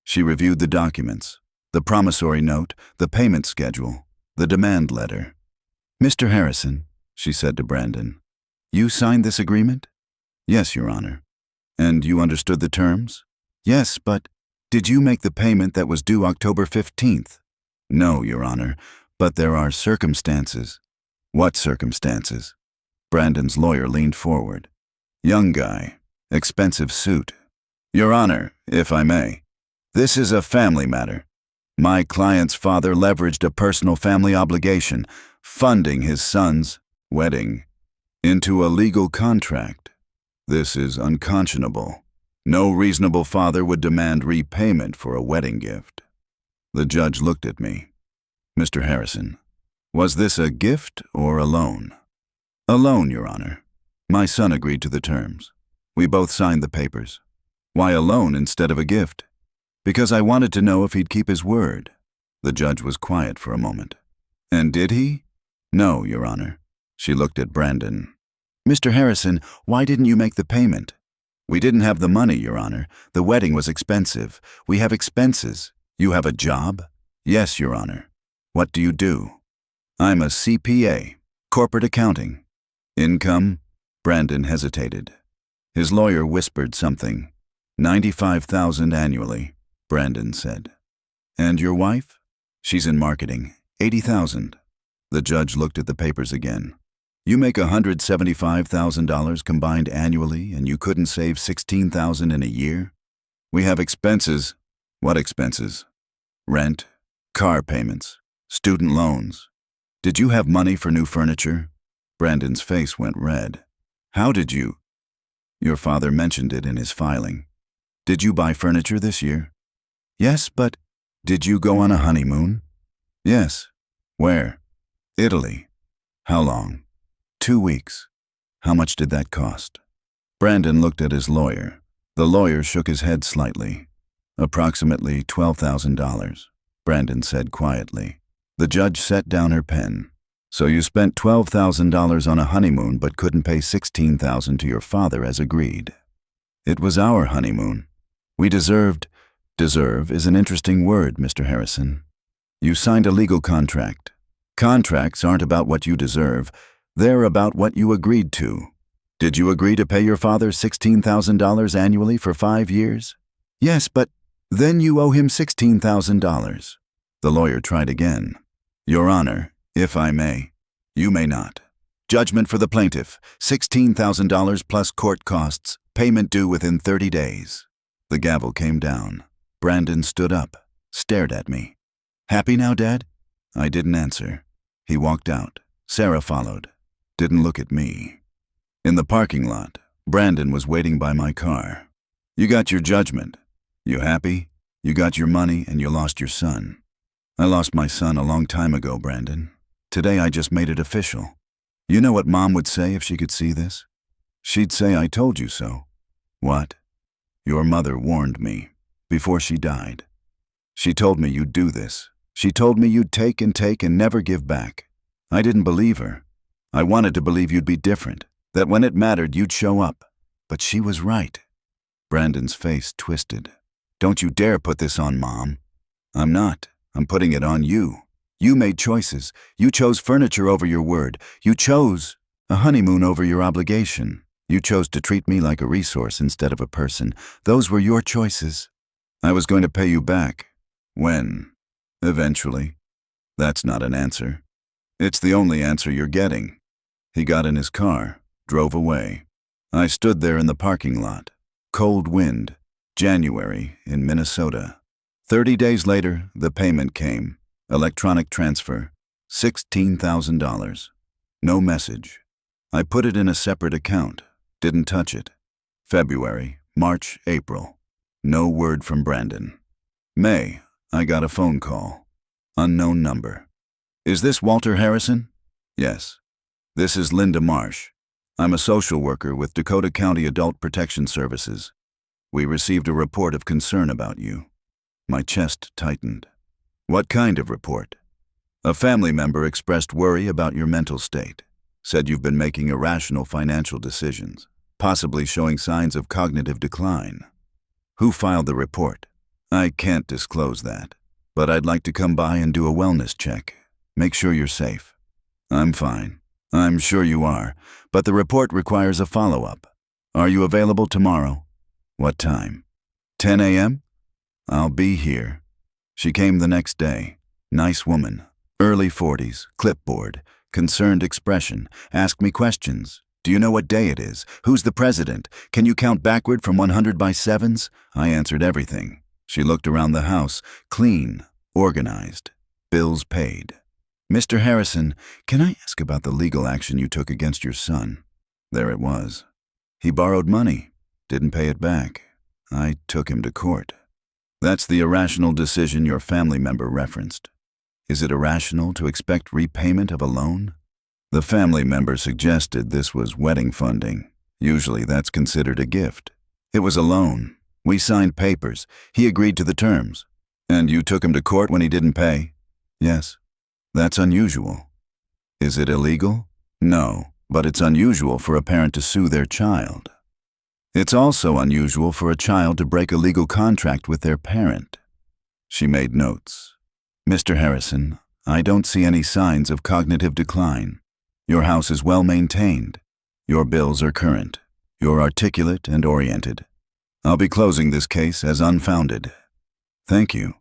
S1: She reviewed the documents, the promissory note, the payment schedule, the demand letter. Mr. Harrison, she said to Brandon, you signed this agreement? Yes, Your Honor. And you understood the terms? Yes, but did you make the payment that was due October 15th? No, Your Honor, but there are circumstances. What circumstances? Brandon's lawyer leaned forward. Young guy, expensive suit. Your Honor, if I may, this is a family matter. My client's father leveraged a personal family obligation, funding his son's wedding, into a legal contract. This is unconscionable. No reasonable father would demand repayment for a wedding gift. The judge looked at me. Mr. Harrison, was this a gift or a loan? A loan, Your Honor. My son agreed to the terms. We both signed the papers. Why a loan instead of a gift? Because I wanted to know if he'd keep his word. The judge was quiet for a moment. And did he? No, Your Honor. She looked at Brandon. Mr. Harrison, why didn't you make the payment? We didn't have the money, Your Honor. The wedding was expensive. We have expenses. You have a job? Yes, Your Honor. What do you do? I'm a CPA, corporate accounting. Income? Brandon hesitated. His lawyer whispered something. $95,000 annually, Brandon said. And your wife? She's in marketing. $80,000. The judge looked at the papers again. You make $175,000 combined annually and you couldn't save $16,000 in a year? We have expenses. What expenses? Rent, car payments, student loans. Did you have money for new furniture? Brandon's face went red. How did you? Your father mentioned it in his filing. Did you buy furniture this year? Yes, but did you go on a honeymoon? Yes. Where? Italy. How long? 2 weeks. How much did that cost? Brandon looked at his lawyer. The lawyer shook his head slightly. Approximately $12,000, Brandon said quietly. The judge set down her pen. So you spent $12,000 on a honeymoon but couldn't pay $16,000 to your father as agreed. It was our honeymoon. We deserve is an interesting word, Mr. Harrison. You signed a legal contract. Contracts aren't about what you deserve. They're about what you agreed to. Did you agree to pay your father $16,000 annually for 5 years? Yes, but then you owe him $16,000. The lawyer tried again. Your Honor, if I may. You may not. Judgment for the plaintiff, $16,000 plus court costs, payment due within 30 days. The gavel came down. Brandon stood up, stared at me. Happy now, Dad? I didn't answer. He walked out. Sarah followed. Didn't look at me. In the parking lot, Brandon was waiting by my car. You got your judgment. You happy? You got your money and you lost your son. I lost my son a long time ago, Brandon. Today I just made it official. You know what Mom would say if she could see this? She'd say I told you so. What? Your mother warned me before she died. She told me you'd do this. She told me you'd take and never give back. I didn't believe her. I wanted to believe you'd be different, that when it mattered you'd show up. But she was right. Brandon's face twisted. Don't you dare put this on Mom. I'm not. I'm putting it on you. You made choices. You chose furniture over your word. You chose a honeymoon over your obligation. You chose to treat me like a resource instead of a person. Those were your choices. I was going to pay you back. When? Eventually. That's not an answer. It's the only answer you're getting. He got in his car, drove away. I stood there in the parking lot. Cold wind. January in Minnesota. 30 days later, the payment came. Electronic transfer. $16,000. No message. I put it in a separate account. Didn't touch it. February, March, April. No word from Brandon. May, I got a phone call. Unknown number. Is this Walter Harrison? Yes. This is Linda Marsh. I'm a social worker with Dakota County Adult Protection Services. We received a report of concern about you. My chest tightened. What kind of report? A family member expressed worry about your mental state. Said you've been making irrational financial decisions, possibly showing signs of cognitive decline. Who filed the report? I can't disclose that, but I'd like to come by and do a wellness check. Make sure you're safe. I'm fine. I'm sure you are, but the report requires a follow-up. Are you available tomorrow? What time? 10 a.m.? I'll be here. She came the next day. Nice woman. Early 40s, clipboard, concerned expression. Asked me questions. Do you know what day it is? Who's the president? Can you count backward from 100 by sevens? I answered everything. She looked around the house, clean, organized, bills paid. Mr. Harrison, can I ask about the legal action you took against your son? There it was. He borrowed money, didn't pay it back. I took him to court. That's the irrational decision your family member referenced. Is it irrational to expect repayment of a loan? The family member suggested this was wedding funding. Usually that's considered a gift. It was a loan. We signed papers. He agreed to the terms. And you took him to court when he didn't pay? Yes. That's unusual. Is it illegal? No, but it's unusual for a parent to sue their child. It's also unusual for a child to break a legal contract with their parent. She made notes. Mr. Harrison, I don't see any signs of cognitive decline. Your house is well maintained. Your bills are current. You're articulate and oriented. I'll be closing this case as unfounded. Thank you.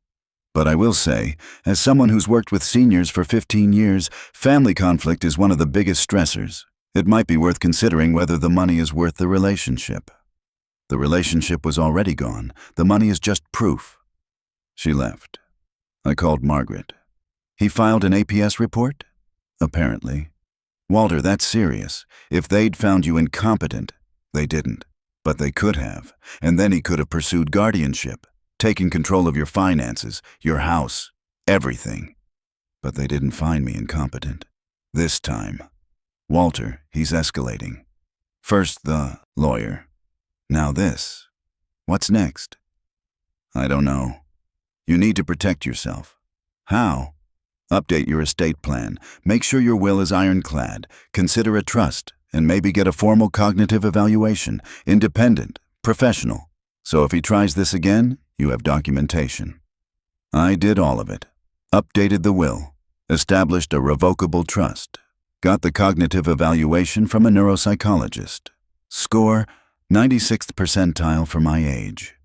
S1: But I will say, as someone who's worked with seniors for 15 years, family conflict is one of the biggest stressors. It might be worth considering whether the money is worth the relationship. The relationship was already gone. The money is just proof. She left. I called Margaret. He filed an APS report? Apparently. Walter, that's serious. If they'd found you incompetent, they didn't. But they could have. And then he could have pursued guardianship, taken control of your finances, your house, everything. But they didn't find me incompetent. This time. Walter, he's escalating. First the lawyer. Now this. What's next? I don't know. You need to protect yourself. How? Update your estate plan. Make sure your will is ironclad. Consider a trust, and maybe get a formal cognitive evaluation. Independent, professional. So if he tries this again, you have documentation. I did all of it. Updated the will. Established a revocable trust. Got the cognitive evaluation from a neuropsychologist. Score, 96th percentile for my age.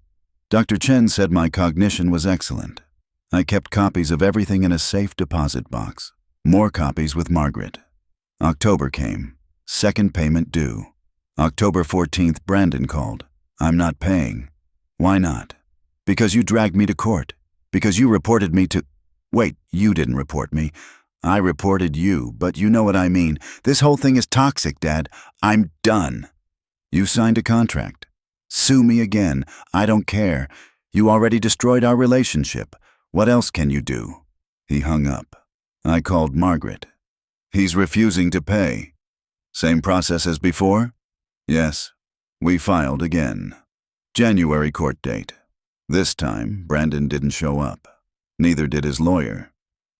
S1: Dr. Chen said my cognition was excellent. I kept copies of everything in a safe deposit box. More copies with Margaret. October came. Second payment due. October 14th, Brandon called. I'm not paying. Why not? Because you dragged me to court. Because you reported me to... Wait, you didn't report me. I reported you, but you know what I mean. This whole thing is toxic, Dad. I'm done. You signed a contract. Sue me again. I don't care. You already destroyed our relationship. What else can you do? He hung up. I called Margaret. He's refusing to pay. Same process as before? Yes. We filed again. January court date. This time, Brandon didn't show up. Neither did his lawyer.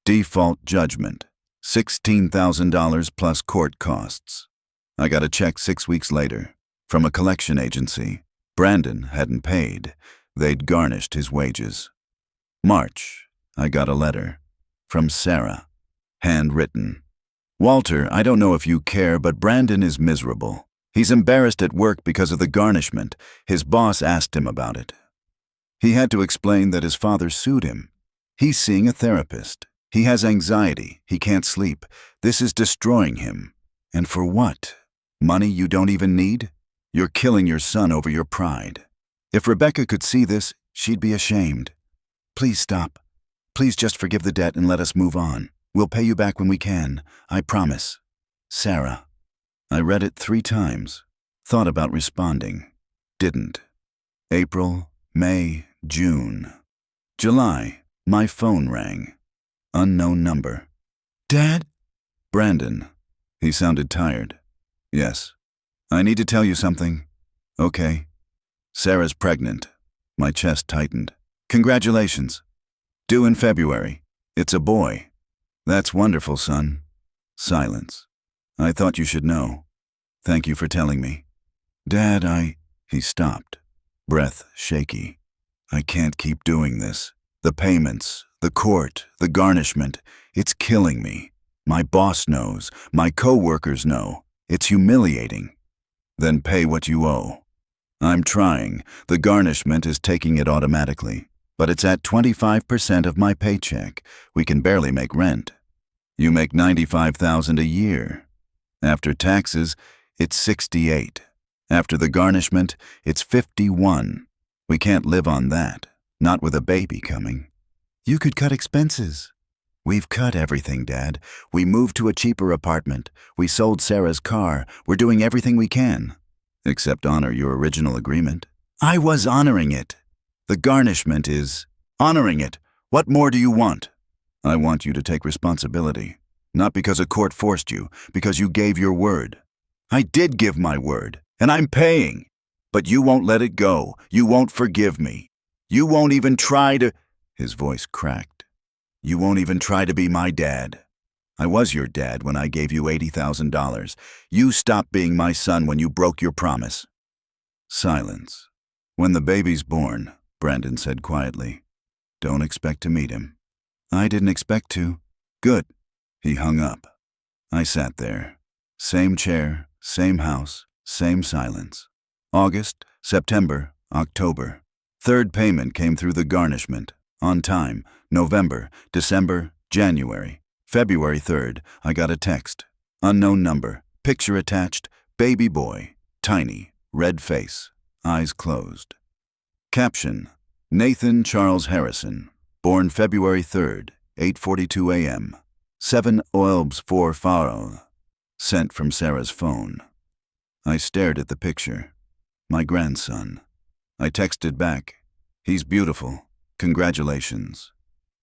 S1: Default judgment. $16,000 plus court costs. I got a check 6 weeks later from a collection agency. Brandon hadn't paid. They'd garnished his wages. March, I got a letter. From Sarah. Handwritten. Walter, I don't know if you care, but Brandon is miserable. He's embarrassed at work because of the garnishment. His boss asked him about it. He had to explain that his father sued him. He's seeing a therapist. He has anxiety. He can't sleep. This is destroying him. And for what? Money you don't even need? You're killing your son over your pride. If Rebecca could see this, she'd be ashamed. Please stop. Please just forgive the debt and let us move on. We'll pay you back when we can. I promise. Sarah. I read it 3 times. Thought about responding. Didn't. April, May, June. July. My phone rang. Unknown number. Dad? Brandon. He sounded tired. Yes. I need to tell you something. Okay. Sarah's pregnant. My chest tightened. Congratulations. Due in February. It's a boy. That's wonderful, son. Silence. I thought you should know. Thank you for telling me. Dad, He stopped. Breath shaky. I can't keep doing this. The payments, the court, the garnishment. It's killing me. My boss knows. My co-workers know. It's humiliating. Then pay what you owe. I'm trying. The garnishment is taking it automatically. But it's at 25% of my paycheck. We can barely make rent. You make $95,000 a year. After taxes, it's $68,000. After the garnishment, it's $51,000. We can't live on that, not with a baby coming. You could cut expenses. We've cut everything, Dad. We moved to a cheaper apartment. We sold Sarah's car. We're doing everything we can. Except honor your original agreement. I was honoring it. The garnishment is honoring it. What more do you want? I want you to take responsibility. Not because a court forced you, because you gave your word. I did give my word, and I'm paying. But you won't let it go. You won't forgive me. You won't even try to... His voice cracked. You won't even try to be my dad. I was your dad when I gave you $80,000. You stopped being my son when you broke your promise. Silence. When the baby's born, Brandon said quietly, don't expect to meet him. I didn't expect to. Good. He hung up. I sat there. Same chair, same house, same silence. August, September, October. 3rd payment came through the garnishment. On time. November, December, January. February 3rd, I got a text. Unknown number. Picture attached. Baby boy. Tiny. Red face. Eyes closed. Caption. Nathan Charles Harrison. Born February 3rd, 8:42 a.m. 7 Oelbs 4 Farol. Sent from Sarah's phone. I stared at the picture. My grandson. I texted back. He's beautiful. Congratulations.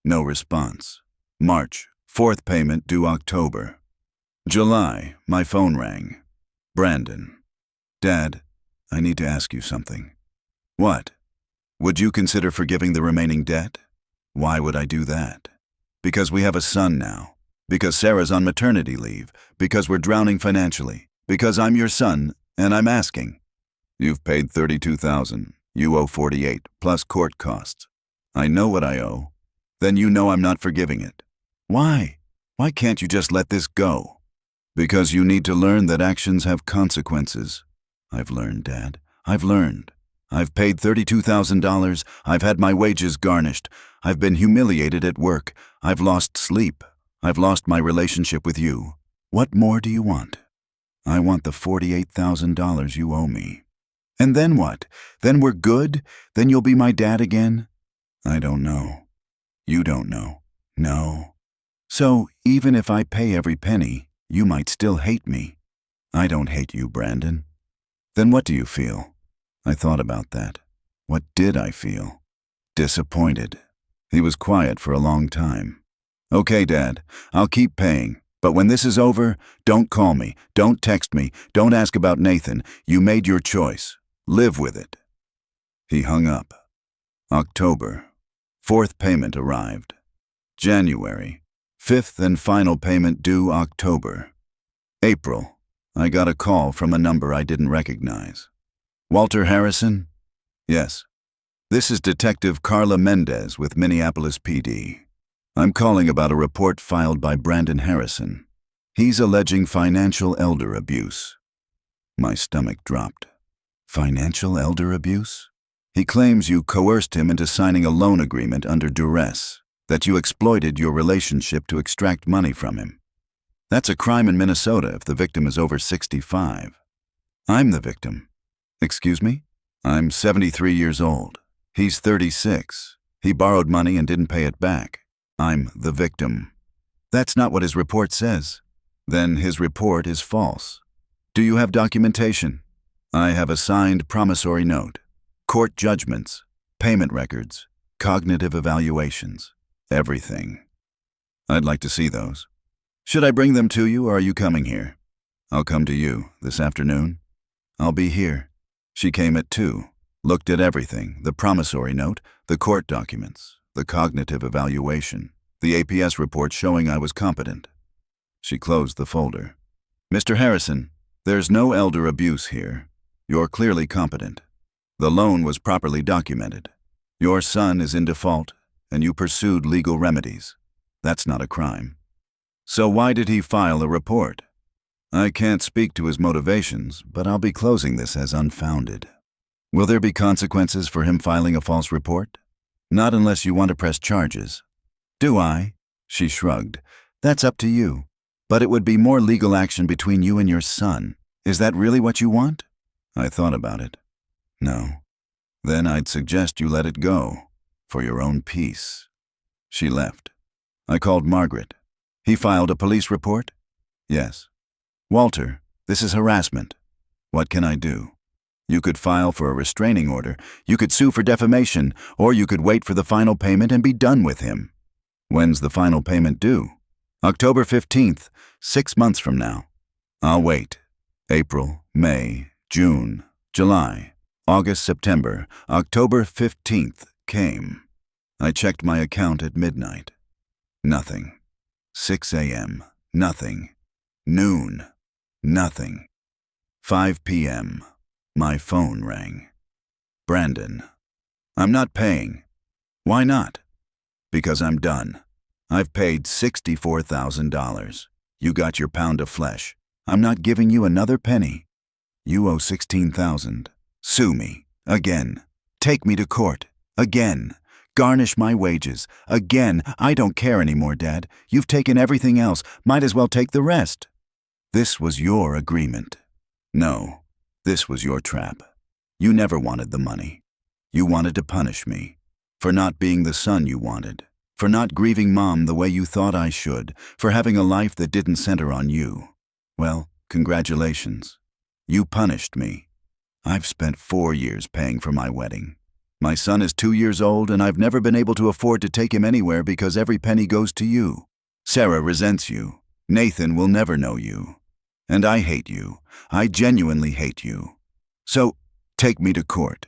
S1: No response. March. 4th payment due October. July. My phone rang. Brandon. Dad, I need to ask you something. What? Would you consider forgiving the remaining debt? Why would I do that? Because we have a son now. Because Sarah's on maternity leave. Because we're drowning financially. Because I'm your son, and I'm asking. You've paid $32,000. You owe $48,000, plus court costs. I know what I owe. Then you know I'm not forgiving it. Why? Why can't you just let this go? Because you need to learn that actions have consequences. I've learned, Dad. I've learned. I've paid $32,000. I've had my wages garnished. I've been humiliated at work. I've lost sleep. I've lost my relationship with you. What more do you want? I want the $48,000 you owe me. And then what? Then we're good? Then you'll be my dad again? I don't know. You don't know. No. So even if I pay every penny, you might still hate me. I don't hate you, Brandon. Then what do you feel? I thought about that. What did I feel? Disappointed. He was quiet for a long time. Okay, Dad, I'll keep paying. But when this is over, don't call me, don't text me, don't ask about Nathan. You made your choice. Live with it. He hung up. October. 4th payment arrived. January. 5th and final payment due October. April. I got a call from a number I didn't recognize. Walter Harrison? Yes. This is Detective Carla Mendez with Minneapolis PD. I'm calling about a report filed by Brandon Harrison. He's alleging financial elder abuse. My stomach dropped. Financial elder abuse? He claims you coerced him into signing a loan agreement under duress, that you exploited your relationship to extract money from him. That's a crime in Minnesota if the victim is over 65. I'm the victim. Excuse me? I'm 73 years old. He's 36. He borrowed money and didn't pay it back. I'm the victim. That's not what his report says. Then his report is false. Do you have documentation? I have a signed promissory note, court judgments, payment records, cognitive evaluations, everything. I'd like to see those. Should I bring them to you or are you coming here? I'll come to you this afternoon. I'll be here. She came at 2. Looked at everything, the promissory note, the court documents, the cognitive evaluation, the APS report showing I was competent. She closed the folder. Mr. Harrison, there's no elder abuse here. You're clearly competent. The loan was properly documented. Your son is in default, and you pursued legal remedies. That's not a crime. So why did he file a report? I can't speak to his motivations, but I'll be closing this as unfounded. Will there be consequences for him filing a false report? Not unless you want to press charges. Do I? She shrugged. That's up to you. But it would be more legal action between you and your son. Is that really what you want? I thought about it. No. Then I'd suggest you let it go, for your own peace. She left. I called Margaret. He filed a police report? Yes. Walter, this is harassment. What can I do? You could file for a restraining order, you could sue for defamation, or you could wait for the final payment and be done with him. When's the final payment due? October 15th, 6 months from now. I'll wait. April, May, June, July, August, September, October 15th came. I checked my account at midnight. Nothing. 6 a.m. Nothing. Noon. Nothing. 5 p.m. My phone rang. Brandon. I'm not paying. Why not? Because I'm done. I've paid $64,000. You got your pound of flesh. I'm not giving you another penny. You owe $16,000. Sue me. Again. Take me to court. Again. Garnish my wages. Again. I don't care anymore, Dad. You've taken everything else. Might as well take the rest. This was your agreement. No. This was your trap. You never wanted the money. You wanted to punish me. For not being the son you wanted. For not grieving Mom the way you thought I should. For having a life that didn't center on you. Well, congratulations. You punished me. I've spent 4 years paying for my wedding. My son is 2 years old and I've never been able to afford to take him anywhere because every penny goes to you. Sarah resents you. Nathan will never know you. And I hate you. I genuinely hate you. So, take me to court.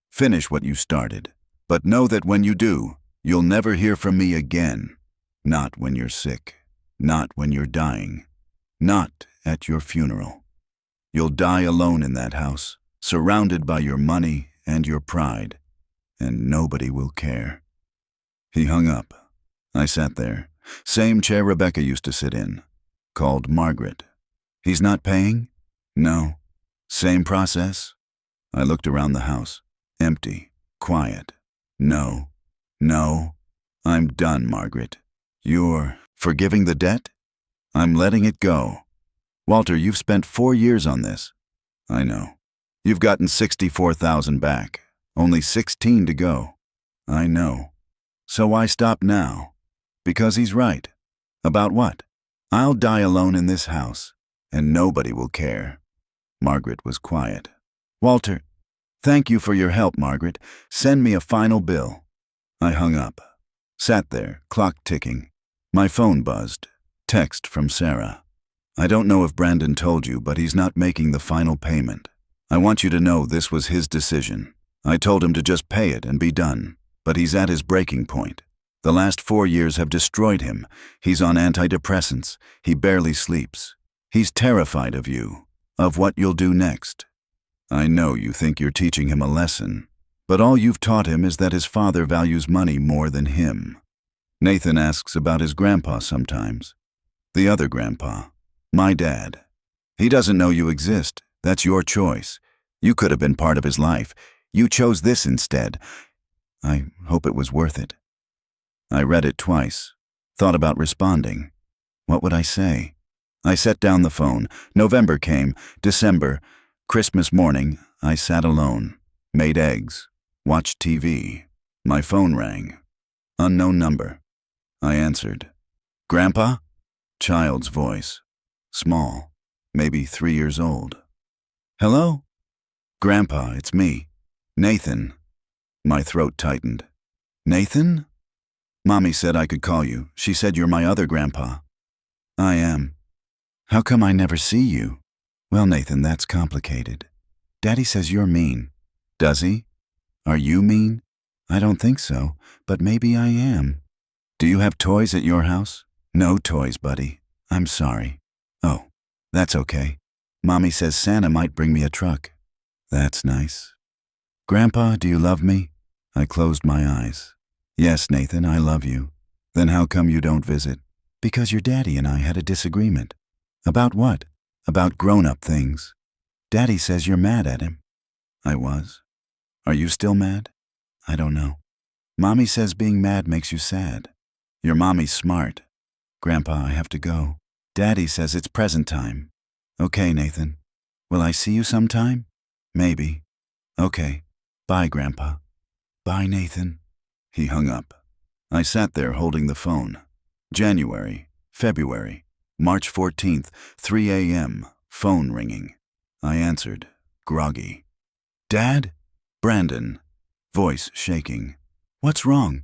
S1: Finish what you started. But know that when you do, you'll never hear from me again. Not when you're sick. Not when you're dying. Not at your funeral. You'll die alone in that house, surrounded by your money and your pride, and nobody will care. He hung up. I sat there, same chair Rebecca used to sit in. Called Margaret. He's not paying? No. Same process? I looked around the house. Empty. Quiet. No. No. I'm done, Margaret. You're forgiving the debt? I'm letting it go. Walter, you've spent 4 years on this. I know. You've gotten $64,000 back. Only 16 to go. I know. So why stop now? Because he's right. About what? I'll die alone in this house, and nobody will care. Margaret was quiet. Walter, thank you for your help, Margaret. Send me a final bill. I hung up. Sat there, clock ticking. My phone buzzed. Text from Sarah. I don't know if Brandon told you, but he's not making the final payment. I want you to know this was his decision. I told him to just pay it and be done, but he's at his breaking point. The last 4 years have destroyed him. He's on antidepressants. He barely sleeps. He's terrified of you, of what you'll do next. I know you think you're teaching him a lesson, But all you've taught him is that his father values money more than him. Nathan asks about his grandpa sometimes. The other grandpa. My dad. He doesn't know you exist. That's your choice. You could have been part of his life. You chose this instead. I hope it was worth it. I read it twice. Thought about responding. What would I say? I set down the phone. November came. December. Christmas morning, I sat alone. Made eggs. Watched TV. My phone rang. Unknown number. I answered. Grandpa? Child's voice. Small. Maybe 3 years old. Hello? Grandpa, it's me. Nathan. My throat tightened. Nathan? Mommy said I could call you. She said you're my other grandpa. I am. How come I never see you? Well, Nathan, that's complicated. Daddy says you're mean. Does he? Are you mean? I don't think so, but maybe I am. Do you have toys at your house? No toys, buddy. I'm sorry. Oh, that's okay. Mommy says Santa might bring me a truck. That's nice. Grandpa, do you love me? I closed my eyes. Yes, Nathan, I love you. Then how come you don't visit? Because your daddy and I had a disagreement. About what? About grown-up things. Daddy says you're mad at him. I was. Are you still mad? I don't know. Mommy says being mad makes you sad. Your mommy's smart. Grandpa, I have to go. Daddy says it's present time. Okay, Nathan. Will I see you sometime? Maybe. Okay. Bye, Grandpa. Bye, Nathan. He hung up. I sat there holding the phone. January, February, March 14th, 3 a.m., phone ringing. I answered, groggy. Dad? Brandon. Voice shaking. What's wrong?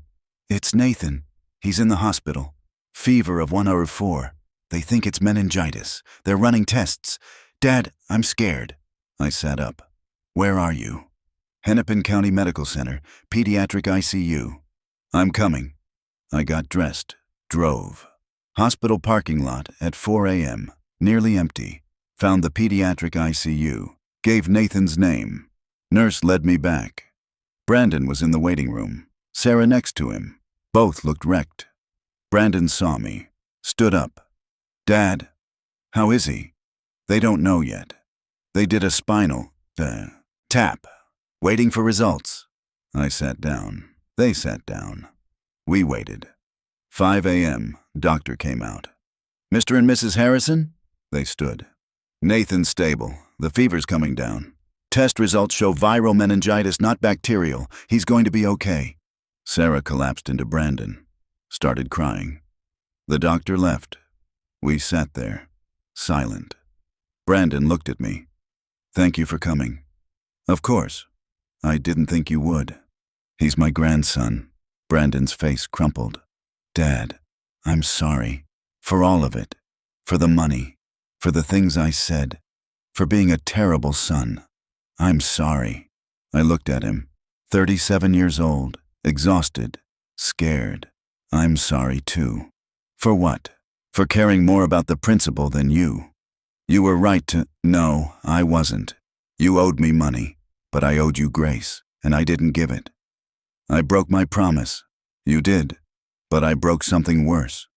S1: It's Nathan. He's in the hospital. Fever of 104. They think it's meningitis. They're running tests. Dad, I'm scared. I sat up. Where are you? Hennepin County Medical Center, Pediatric ICU. I'm coming. I got dressed, drove. Hospital parking lot at 4 a.m., nearly empty. Found the pediatric ICU. Gave Nathan's name. Nurse led me back. Brandon was in the waiting room. Sarah next to him. Both looked wrecked. Brandon saw me. Stood up. Dad, how is he? They don't know yet. They did a spinal tap. Waiting for results. I sat down. They sat down. We waited. 5 a.m., doctor came out. Mr. and Mrs. Harrison? They stood. Nathan's stable. The fever's coming down. Test results show viral meningitis, not bacterial. He's going to be okay. Sarah collapsed into Brandon. Started crying. The doctor left. We sat there, silent. Brandon looked at me. Thank you for coming. Of course. I didn't think you would. He's my grandson. Brandon's face crumpled. Dad, I'm sorry. For all of it. For the money. For the things I said. For being a terrible son. I'm sorry. I looked at him. 37 years old. Exhausted. Scared. I'm sorry too. For what? For caring more about the principal than you. You were right to— No, I wasn't. You owed me money, but I owed you grace, and I didn't give it. I broke my promise. You did, but I broke something worse.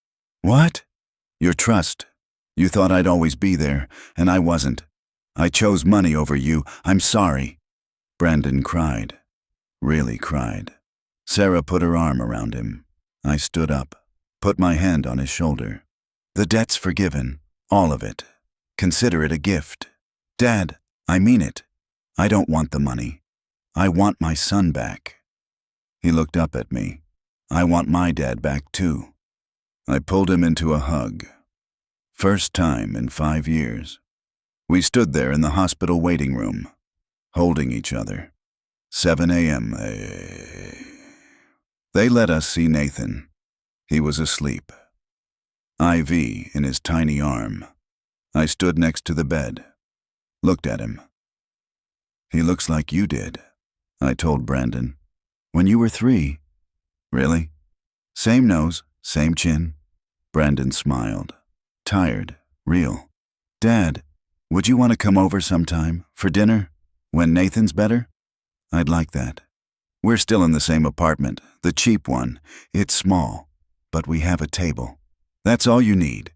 S1: What? Your trust. You thought I'd always be there, and I wasn't. I chose money over you. I'm sorry. Brandon cried. Really cried. Sarah put her arm around him. I stood up, put my hand on his shoulder. The debt's forgiven, all of it. Consider it a gift. Dad, I mean it. I don't want the money. I want my son back. He looked up at me. I want my dad back too. I pulled him into a hug. First time in 5 years. We stood there in the hospital waiting room, holding each other. 7 a.m. They let us see Nathan. He was asleep. IV in his tiny arm. I stood next to the bed. Looked at him. He looks like you did, I told Brandon. When you were 3. Really? Same nose, same chin. Brandon smiled. Tired, real. Dad, would you want to come over sometime, for dinner, when Nathan's better? I'd like that. We're still in the same apartment, the cheap one. It's small, but we have a table. That's all you need.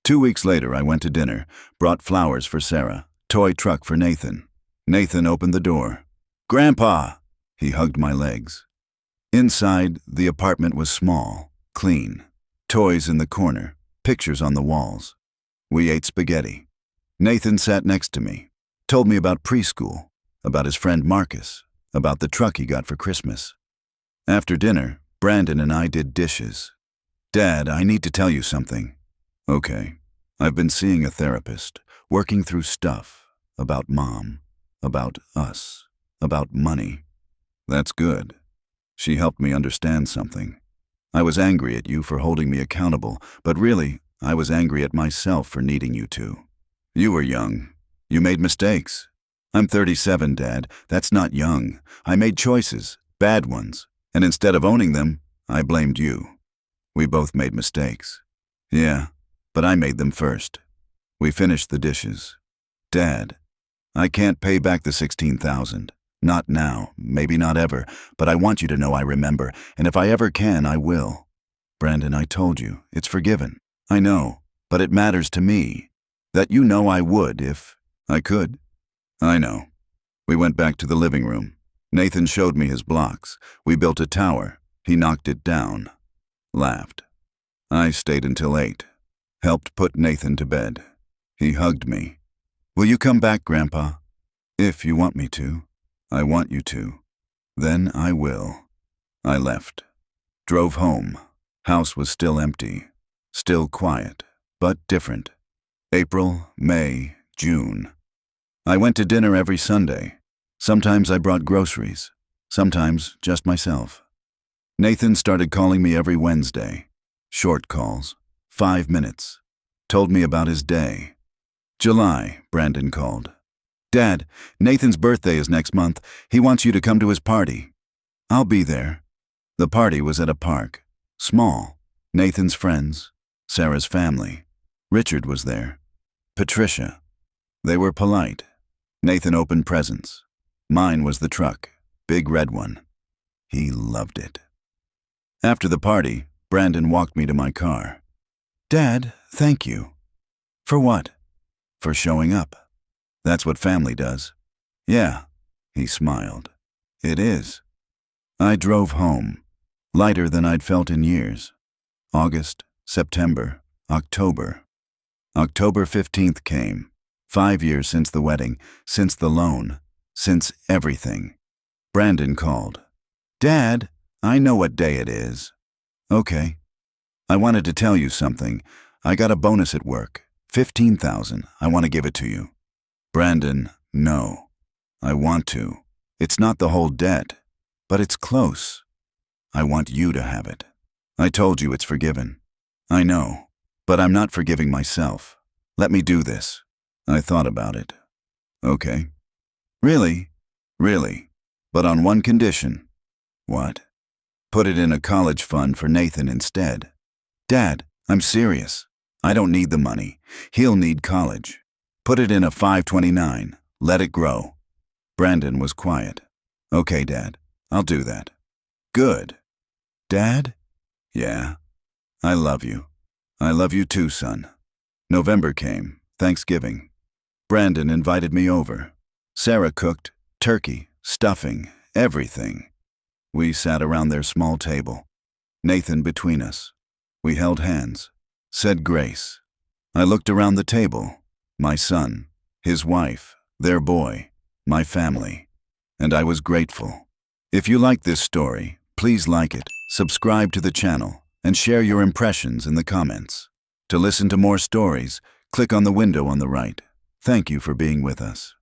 S1: 2 weeks later, I went to dinner, brought flowers for Sarah, toy truck for Nathan. Nathan opened the door. "Grandpa!" He hugged my legs. Inside, the apartment was small, clean. Toys in the corner, pictures on the walls. We ate spaghetti. Nathan sat next to me, told me about preschool, about his friend Marcus, about the truck he got for Christmas. After dinner, Brandon and I did dishes. "Dad, I need to tell you something." "Okay. I've been seeing a therapist, working through stuff, about Mom, about us, about money." "That's good. She helped me understand something. I was angry at you for holding me accountable, but really, I was angry at myself for needing you to. You were young. You made mistakes. I'm 37, Dad. That's not young. I made choices, bad ones, and instead of owning them, I blamed you. We both made mistakes. Yeah, but I made them first. We finished the dishes. Dad, I can't pay back the $16,000. Not now, maybe not ever, but I want you to know I remember, and if I ever can, I will. Brandon, I told you, it's forgiven. I know, but it matters to me. That you know I would if I could. I know. We went back to the living room. Nathan showed me his blocks. We built a tower. He knocked it down. Laughed. I stayed until 8. Helped put Nathan to bed. He hugged me. Will you come back, Grandpa? If you want me to. I want you to. Then I will. I left. Drove home. House was still empty. Still quiet, but different. April, May, June. I went to dinner every Sunday. Sometimes I brought groceries. Sometimes just myself. Nathan started calling me every Wednesday. Short calls. 5 minutes. Told me about his day. July, Brandon called. Dad, Nathan's birthday is next month. He wants you to come to his party. I'll be there. The party was at a park. Small. Nathan's friends. Sarah's family. Richard was there. Patricia. They were polite. Nathan opened presents. Mine was the truck. Big red one. He loved it. After the party, Brandon walked me to my car. Dad, thank you. For what? For showing up. That's what family does. Yeah, he smiled. It is. I drove home, lighter than I'd felt in years. August, September, October. October 15th came. 5 years since the wedding, since the loan, since everything. Brandon called. Dad, I know what day it is. Okay. I wanted to tell you something. I got a bonus at work. $15,000. I want to give it to you. Brandon, no. I want to. It's not the whole debt, but it's close. I want you to have it. I told you it's forgiven. I know, but I'm not forgiving myself. Let me do this. I thought about it. Okay. Really? Really. But on one condition. What? Put it in a college fund for Nathan instead. Dad, I'm serious. I don't need the money. He'll need college. Put it in a 529. Let it grow. Brandon was quiet. Okay, Dad. I'll do that. Good. Dad? Yeah. I love you. I love you too, son. November came. Thanksgiving. Brandon invited me over. Sarah cooked. Turkey, stuffing, everything. We sat around their small table. Nathan between us. We held hands. Said grace. I looked around the table. My son, his wife, their boy, my family. And I was grateful. If you like this story, please like it, subscribe to the channel, and share your impressions in the comments. To listen to more stories, click on the window on the right. Thank you for being with us.